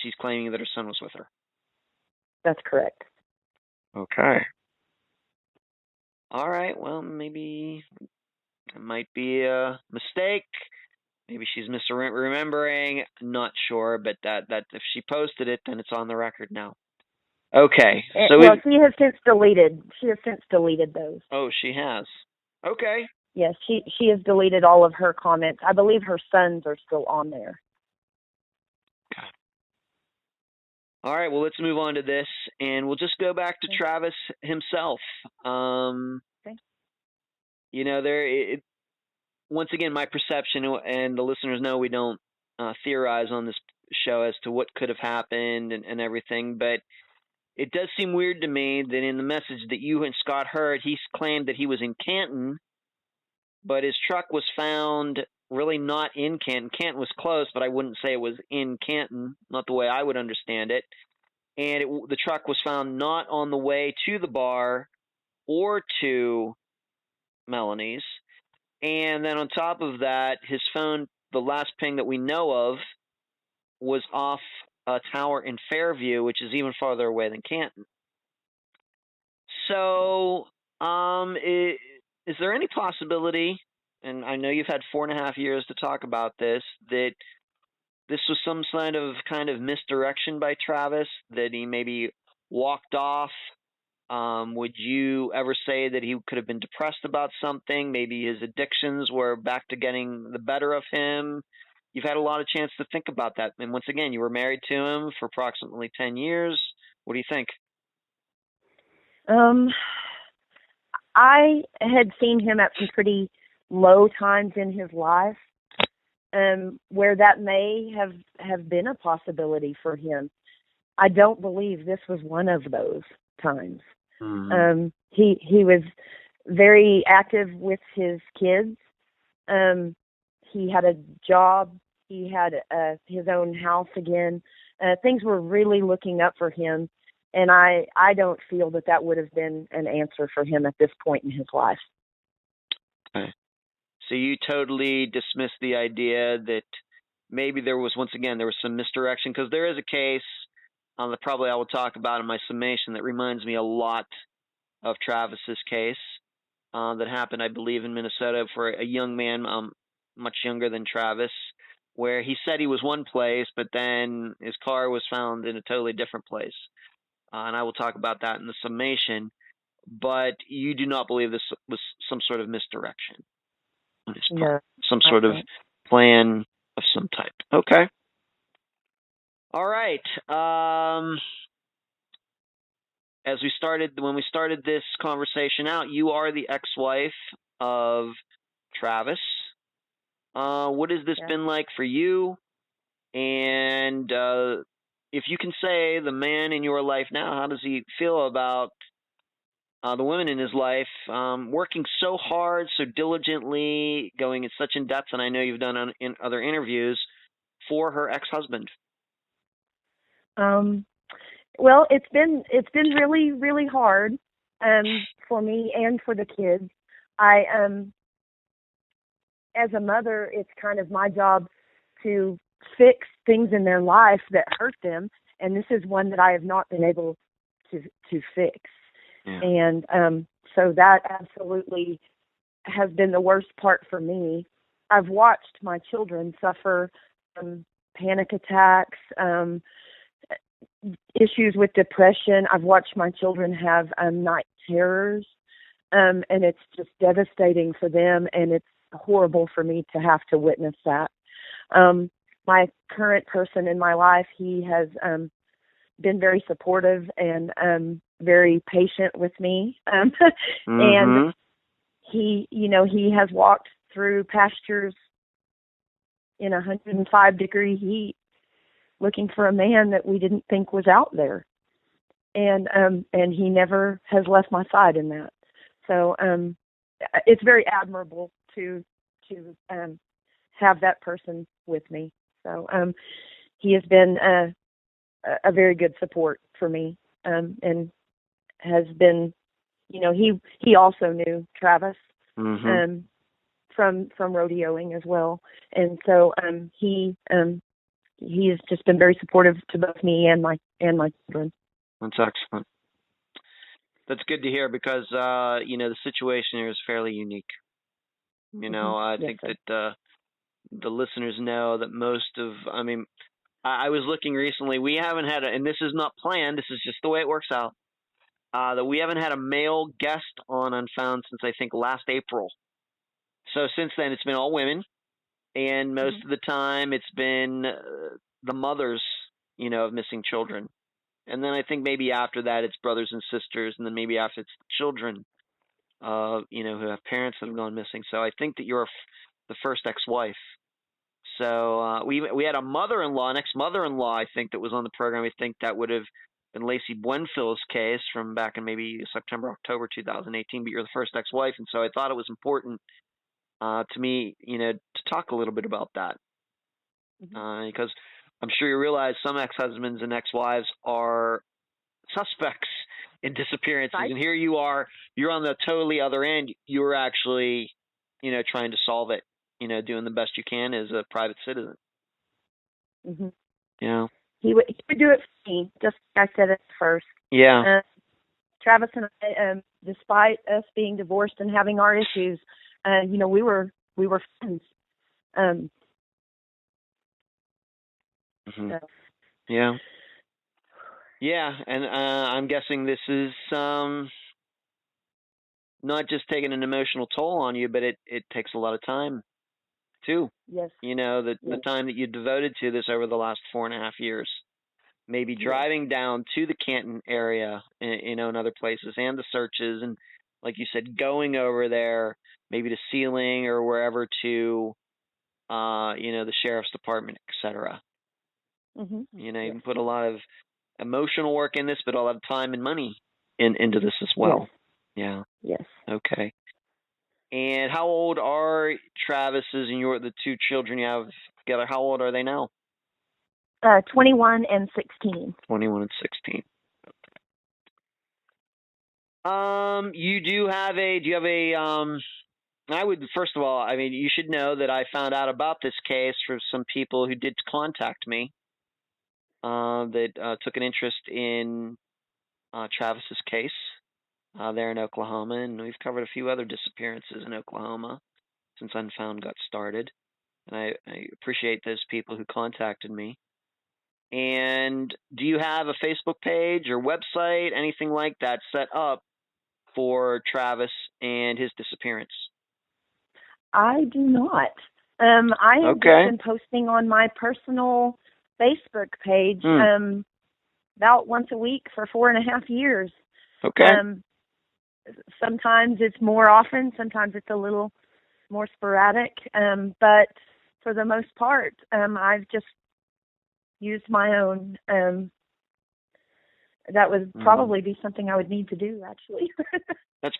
Speaker 3: she's claiming that her son was with her.
Speaker 2: That's correct.
Speaker 3: Okay. All right. Well, maybe it might be a mistake. Maybe she's misremembering. Not sure, but that if she posted it, then it's on the record now. Okay. So
Speaker 2: well, she has since deleted. She has since deleted those.
Speaker 3: Oh, she has. Okay.
Speaker 2: Yes, she has deleted all of her comments. I believe her sons are still on there.
Speaker 3: Okay. All right. Well, let's move on to this, and we'll just go back to Travis himself.
Speaker 2: Okay.
Speaker 3: You know, once again, my perception, and the listeners know we don't theorize on this show as to what could have happened and everything, but it does seem weird to me that in the message that you and Scott heard, he claimed that he was in Canton, but his truck was found really not in Canton. Canton was close, but I wouldn't say it was in Canton, not the way I would understand it. And the truck was found not on the way to the bar or to Melanie's. And then on top of that, his phone, the last ping that we know of, was off a tower in Fairview, which is even farther away than Canton. So, is there any possibility, and I know you've had 4.5 years to talk about this, that this was some kind of misdirection by Travis, that he maybe walked off? Would you ever say that he could have been depressed about something? Maybe his addictions were back to getting the better of him. You've had a lot of chance to think about that. And once again, you were married to him for approximately 10 years. What do you think?
Speaker 2: I had seen him at some pretty low times in his life, where that may have been a possibility for him. I don't believe this was one of those times.
Speaker 3: Mm-hmm.
Speaker 2: He was very active with his kids. He had a job. He had his own house again. Things were really looking up for him, and I don't feel that would have been an answer for him at this point in his life.
Speaker 3: Okay. So you totally dismiss the idea that maybe there was some misdirection, because there is a case that probably I will talk about in my summation that reminds me a lot of Travis's case that happened, I believe, in Minnesota for a young man much younger than Travis, where he said he was one place, but then his car was found in a totally different place. And I will talk about that in the summation. But you do not believe this was some sort of misdirection on his part, some sort of plan of some type. Okay. All right. When we started this conversation out, you are the ex-wife of Travis. What has this been like for you? And if you can say the man in your life now, how does he feel about the women in his life working so hard, so diligently, going in such in depth, and I know you've done in other interviews, for her ex-husband?
Speaker 2: Well, it's been really, really hard for me and for the kids. As a mother, it's kind of my job to fix things in their life that hurt them, and this is one that I have not been able to fix.
Speaker 3: Yeah.
Speaker 2: And so that absolutely has been the worst part for me. I've watched my children suffer panic attacks, issues with depression. I've watched my children have night terrors, and it's just devastating for them, and it's horrible for me to have to witness that. My current person in my life, he has been very supportive and very patient with me, and he has walked through pastures in 105-degree heat, looking for a man that we didn't think was out there, and he never has left my side in that. So it's very admirable to have that person with me. So he has been a very good support for me, and has been, he also knew Travis from rodeoing as well, and so he has just been very supportive to both me and my children.
Speaker 3: That's excellent. That's good to hear, because the situation here is fairly unique. I think that the listeners know that I was looking recently. We haven't had and this is not planned. This is just the way it works out. That we haven't had a male guest on Unfound since I think last April. So since then, it's been all women, and most of the time, it's been the mothers, of missing children. And then I think maybe after that, it's brothers and sisters, and then maybe after it's children, who have parents that have gone missing. So I think that you're the first ex-wife. So we had a mother-in-law, an ex-mother-in-law, I think, that was on the program. I think that would have been Lacey Buenfil's case from back in maybe September, October 2018. But you're the first ex-wife, and so I thought it was important to me, to talk a little bit about that, because I'm sure you realize some ex-husbands and ex-wives are suspects in disappearances,
Speaker 2: right.
Speaker 3: And here you are, you're on the totally other end. You're actually, trying to solve it, doing the best you can as a private citizen.
Speaker 2: Mm-hmm.
Speaker 3: Yeah.
Speaker 2: He would do it for me, just like I said at first.
Speaker 3: Yeah.
Speaker 2: Travis and I, despite us being divorced and having our issues, we were friends.
Speaker 3: So. Yeah. Yeah, and I'm guessing this is not just taking an emotional toll on you, but it takes a lot of time, too.
Speaker 2: Yes.
Speaker 3: The time that you devoted to this over the last 4.5 years. Maybe driving down to the Canton area, and other places, and the searches, and like you said, going over there, maybe to Sealing or wherever to, the sheriff's department, etc. You can put a lot of emotional work in this, but a lot of time and money into this as well.
Speaker 2: Yes.
Speaker 3: Yeah.
Speaker 2: Yes.
Speaker 3: Okay. And how old are Travis's and the two children you have together? How old are they now?
Speaker 2: 21 and 16.
Speaker 3: 21 and 16. Do you have I would, first of all, you should know that I found out about this case from some people who did contact me, that took an interest in Travis's case there in Oklahoma, and we've covered a few other disappearances in Oklahoma since Unfound got started, and I appreciate those people who contacted me. And do you have a Facebook page or website, anything like that set up for Travis and his disappearance?
Speaker 2: I do not. I have just been posting on my personal Facebook page about once a week for 4.5 years.
Speaker 3: Okay.
Speaker 2: Sometimes it's more often, sometimes it's a little more sporadic, but for the most part, I've just used my own. That would probably be something I would need to do, actually.
Speaker 3: That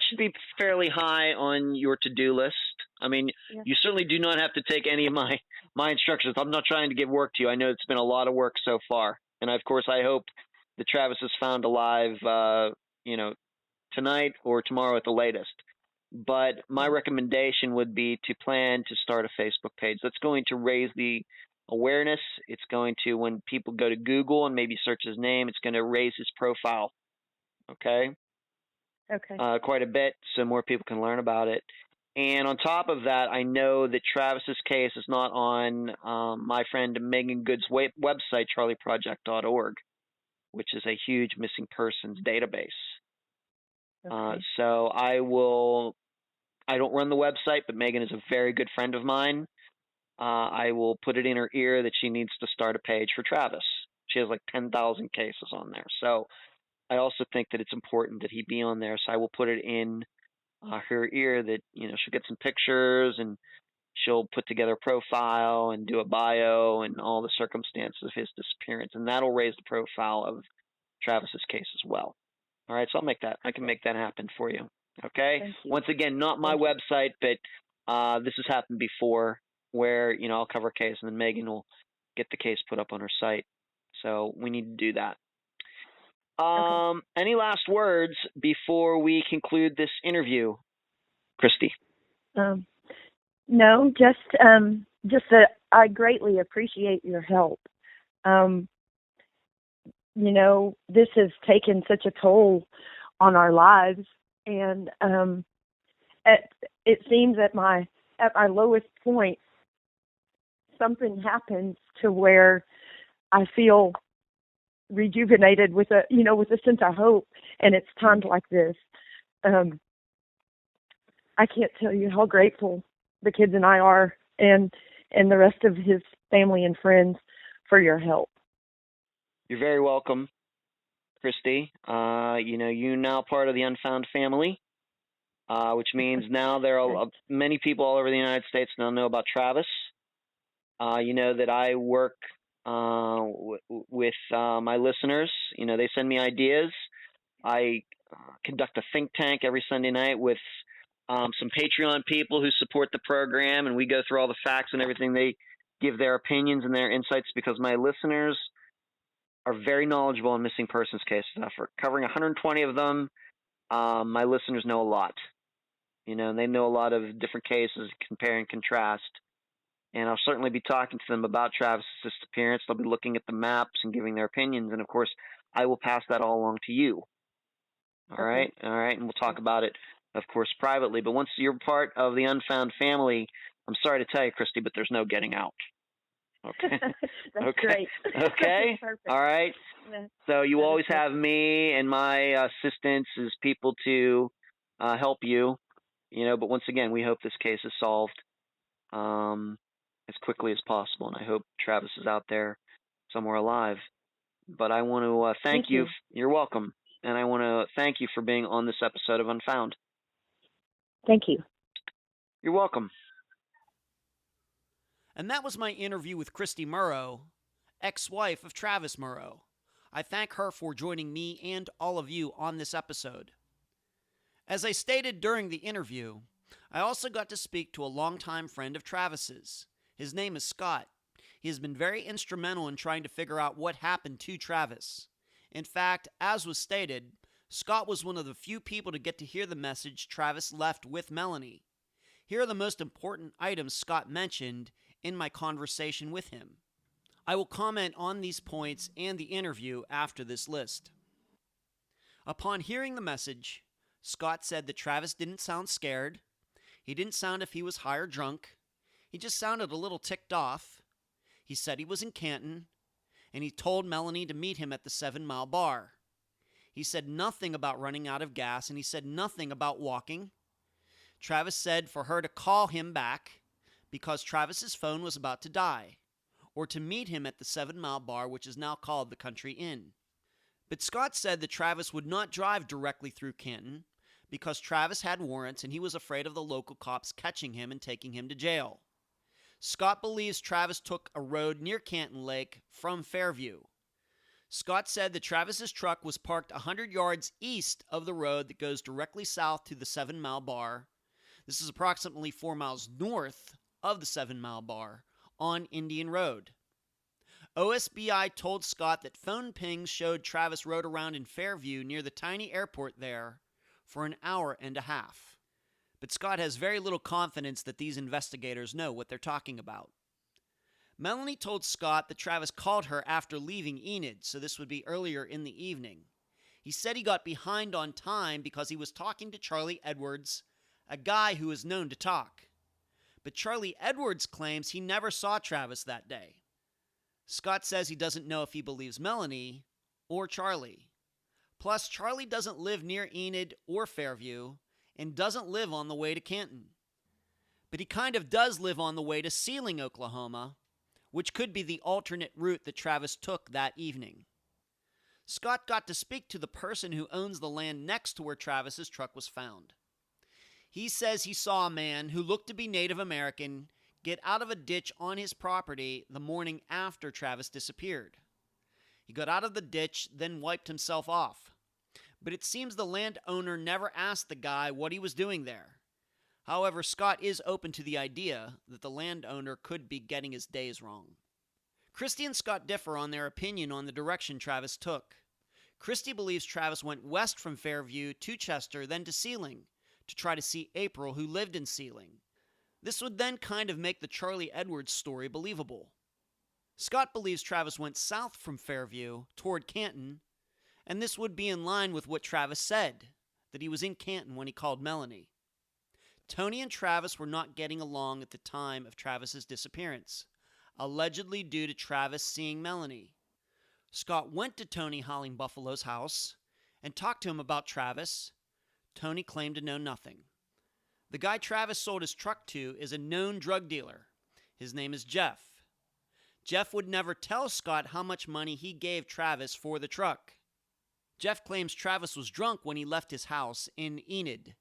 Speaker 3: should be fairly high on your to-do list. You certainly do not have to take any of my instructions. I'm not trying to give work to you. I know it's been a lot of work so far. And of course, I hope that Travis is found alive, tonight or tomorrow at the latest. But my recommendation would be to plan to start a Facebook page. That's going to raise the awareness. It's going to, when people go to Google and maybe search his name, it's going to raise his profile. Okay?
Speaker 2: Okay.
Speaker 3: Quite a bit, so more people can learn about it. And on top of that, I know that Travis's case is not on my friend Megan Good's website, charlieproject.org, which is a huge missing persons database.
Speaker 2: Okay.
Speaker 3: So I don't run the website, but Megan is a very good friend of mine. I will put it in her ear that she needs to start a page for Travis. She has like 10,000 cases on there. So I also think that it's important that he be on there. So I will put it in her ear that, she'll get some pictures and she'll put together a profile and do a bio and all the circumstances of his disappearance. And that'll raise the profile of Travis's case as well. All right. So I can make that happen for you. Okay.
Speaker 2: Thank you.
Speaker 3: Once again, not my website, but this has happened before where, I'll cover a case and then Megan will get the case put up on her site. So we need to do that. Any last words before we conclude this interview, Christy?
Speaker 2: No, just that I greatly appreciate your help. This has taken such a toll on our lives, and it seems at my lowest point, something happens to where I feel rejuvenated with a sense of hope, and it's times like this. I can't tell you how grateful the kids and I are, and the rest of his family and friends, for your help.
Speaker 3: You're very welcome, Christy. You're now part of the Unfound family, which means now there are many people all over the United States now know about Travis. You know that I work with my listeners. You know, they send me ideas. I conduct a think tank every Sunday night with some Patreon people who support the program, and we go through all the facts and everything. They give their opinions and their insights because my listeners are very knowledgeable in missing persons cases. After covering 120 of them, my listeners know a lot. You know, and they know a lot of different cases, compare and contrast. And I'll certainly be talking to them about Travis's disappearance. They'll be looking at the maps and giving their opinions. And, of course, I will pass that all along to you. All right? All right. And we'll talk about it, of course, privately. But once you're part of the Unfound family, I'm sorry to tell you, Christy, but there's no getting out. Okay.
Speaker 2: That's
Speaker 3: okay.
Speaker 2: great.
Speaker 3: Okay.
Speaker 2: Perfect.
Speaker 3: All right.
Speaker 2: Yeah.
Speaker 3: So you always have me and my assistants as people to help you. You know, but once again, we hope this case is solved as quickly as possible, and I hope Travis is out there somewhere alive. But I want to thank you. You're welcome. And I want to thank you for being on this episode of Unfound.
Speaker 2: Thank you.
Speaker 3: You're welcome.
Speaker 1: And that was my interview with Christy Moreau, ex-wife of Travis Murrow. I thank her for joining me and all of you on this episode. As I stated during the interview, I also got to speak to a longtime friend of Travis's. His name is Scott. He has been very instrumental in trying to figure out what happened to Travis. In fact, as was stated, Scott was one of the few people to get to hear the message Travis left with Melanie. Here are the most important items Scott mentioned in my conversation with him. I will comment on these points and the interview after this list. Upon hearing the message, Scott said that Travis didn't sound scared. He didn't sound if he was high or drunk. He just sounded a little ticked off. He said he was in Canton, and he told Melanie to meet him at the 7 Mile Bar. He said nothing about running out of gas, and he said nothing about walking. Travis said for her to call him back because Travis's phone was about to die, or to meet him at the 7 Mile Bar, which is now called the Country Inn. But Scott said that Travis would not drive directly through Canton because Travis had warrants and he was afraid of the local cops catching him and taking him to jail. Scott believes Travis took a road near Canton Lake from Fairview. Scott said that Travis's truck was parked 100 yards east of the road that goes directly south to the 7 Mile Bar. This is approximately 4 miles north of the 7 Mile Bar on Indian Road. OSBI told Scott that phone pings showed Travis rode around in Fairview near the tiny airport there for an hour and a half. But Scott has very little confidence that these investigators know what they're talking about. Melanie told Scott that Travis called her after leaving Enid, so this would be earlier in the evening. He said he got behind on time because he was talking to Charlie Edwards, a guy who is known to talk. But Charlie Edwards claims he never saw Travis that day. Scott says he doesn't know if he believes Melanie or Charlie. Plus, Charlie doesn't live near Enid or Fairview and doesn't live on the way to Canton. But he kind of does live on the way to Sealing, Oklahoma, which could be the alternate route that Travis took that evening. Scott got to speak to the person who owns the land next to where Travis's truck was found. He says he saw a man who looked to be Native American get out of a ditch on his property the morning after Travis disappeared. He got out of the ditch, then wiped himself off. But it seems the landowner never asked the guy what he was doing there. However, Scott is open to the idea that the landowner could be getting his days wrong. Christy and Scott differ on their opinion on the direction Travis took. Christy believes Travis went west from Fairview to Chester, then to Sealing, to try to see April, who lived in Sealing. This would then kind of make the Charlie Edwards story believable. Scott believes Travis went south from Fairview toward Canton, and this would be in line with what Travis said, that he was in Canton when he called Melanie. Tony and Travis were not getting along at the time of Travis's disappearance. allegedly due to Travis seeing Melanie. Scott went to Tony Howling Buffalo's house and talked to him about Travis. Tony claimed to know nothing. The guy Travis sold his truck to is a known drug dealer. His name is Jeff. Jeff would never tell Scott how much money he gave Travis for the truck. Jeff claims Travis was drunk when he left his house in Enid.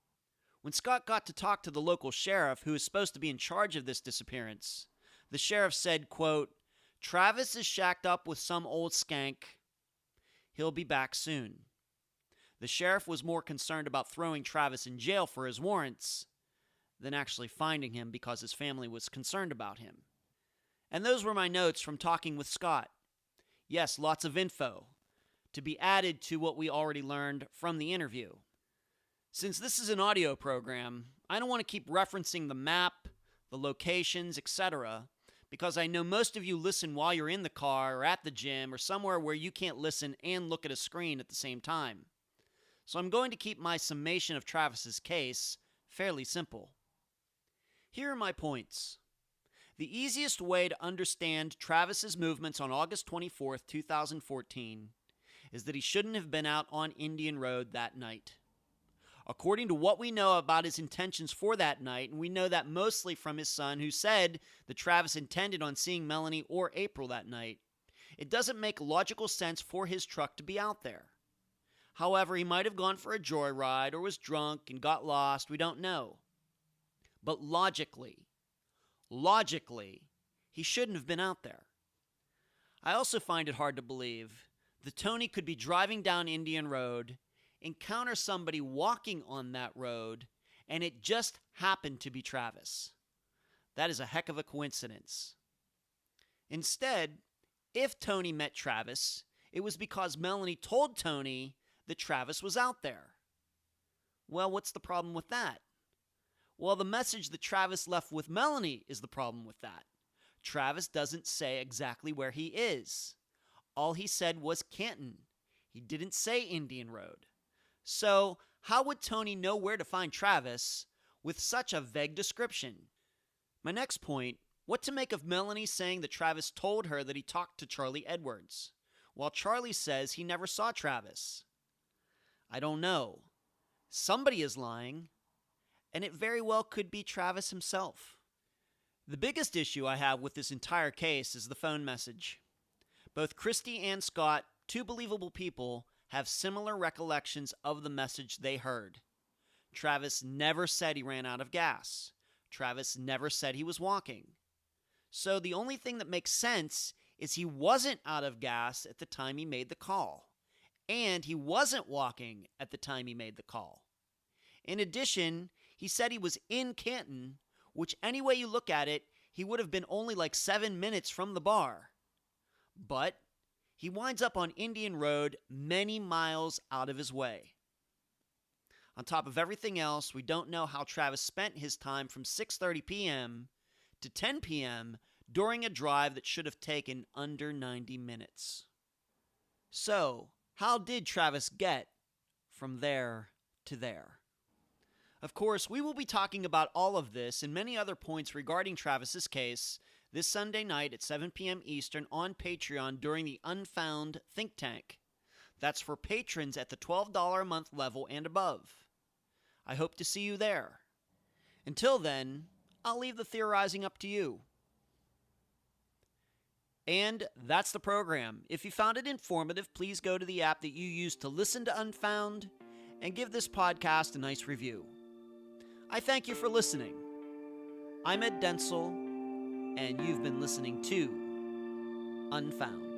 Speaker 1: When Scott got to talk to the local sheriff, who is supposed to be in charge of this disappearance, the sheriff said, quote, "Travis is shacked up with some old skank. He'll be back soon." The sheriff was more concerned about throwing Travis in jail for his warrants than actually finding him because his family was concerned about him. And those were my notes from talking with Scott. Yes, lots of info to be added to what we already learned from the interview. Since this is an audio program, I don't want to keep referencing the map, the locations, etc., because I know most of you listen while you're in the car or at the gym or somewhere where you can't listen and look at a screen at the same time. So I'm going to keep my summation of Travis's case fairly simple. Here are my points. The easiest way to understand Travis's movements on August 24th, 2014 is that he shouldn't have been out on Indian Road that night. According to what we know about his intentions for that night, and we know that mostly from his son who said that Travis intended on seeing Melanie or April that night, it doesn't make logical sense for his truck to be out there. However, he might have gone for a joyride or was drunk and got lost, we don't know. But logically, he shouldn't have been out there. I also find it hard to believe that Tony could be driving down Indian Road, encounter somebody walking on that road, and it just happened to be Travis. That is a heck of a coincidence. Instead, if Tony met Travis, it was because Melanie told Tony that Travis was out there. Well, what's the problem with that? Well, the message that Travis left with Melanie is the problem with that. Travis doesn't say exactly where he is. All he said was Canton. He didn't say Indian Road. So, how would Tony know where to find Travis with such a vague description? My next point, what to make of Melanie saying that Travis told her that he talked to Charlie Edwards, while Charlie says he never saw Travis? I don't know. Somebody is lying, and it very well could be Travis himself. The biggest issue I have with this entire case is the phone message. Both Christy and Scott, two believable people, have similar recollections of the message they heard. Travis never said he ran out of gas. Travis never said he was walking. So the only thing that makes sense is he wasn't out of gas at the time he made the call. And he wasn't walking at the time he made the call. In addition, he said he was in Canton, which any way you look at it, he would have been only like 7 minutes from the bar. But he winds up on Indian Road many miles out of his way. On top of everything else, we don't know how Travis spent his time from 6:30 p.m. to 10 p.m. during a drive that should have taken under 90 minutes. So, how did Travis get from there to there? Of course, we will be talking about all of this and many other points regarding Travis's case this Sunday night at 7 p.m. Eastern on Patreon during the Unfound Think Tank. That's for patrons at the $12 a month level and above. I hope to see you there. Until then, I'll leave the theorizing up to you. And that's the program. If you found it informative, please go to the app that you use to listen to Unfound and give this podcast a nice review. I thank you for listening. I'm Ed Densel, and you've been listening to Unfound.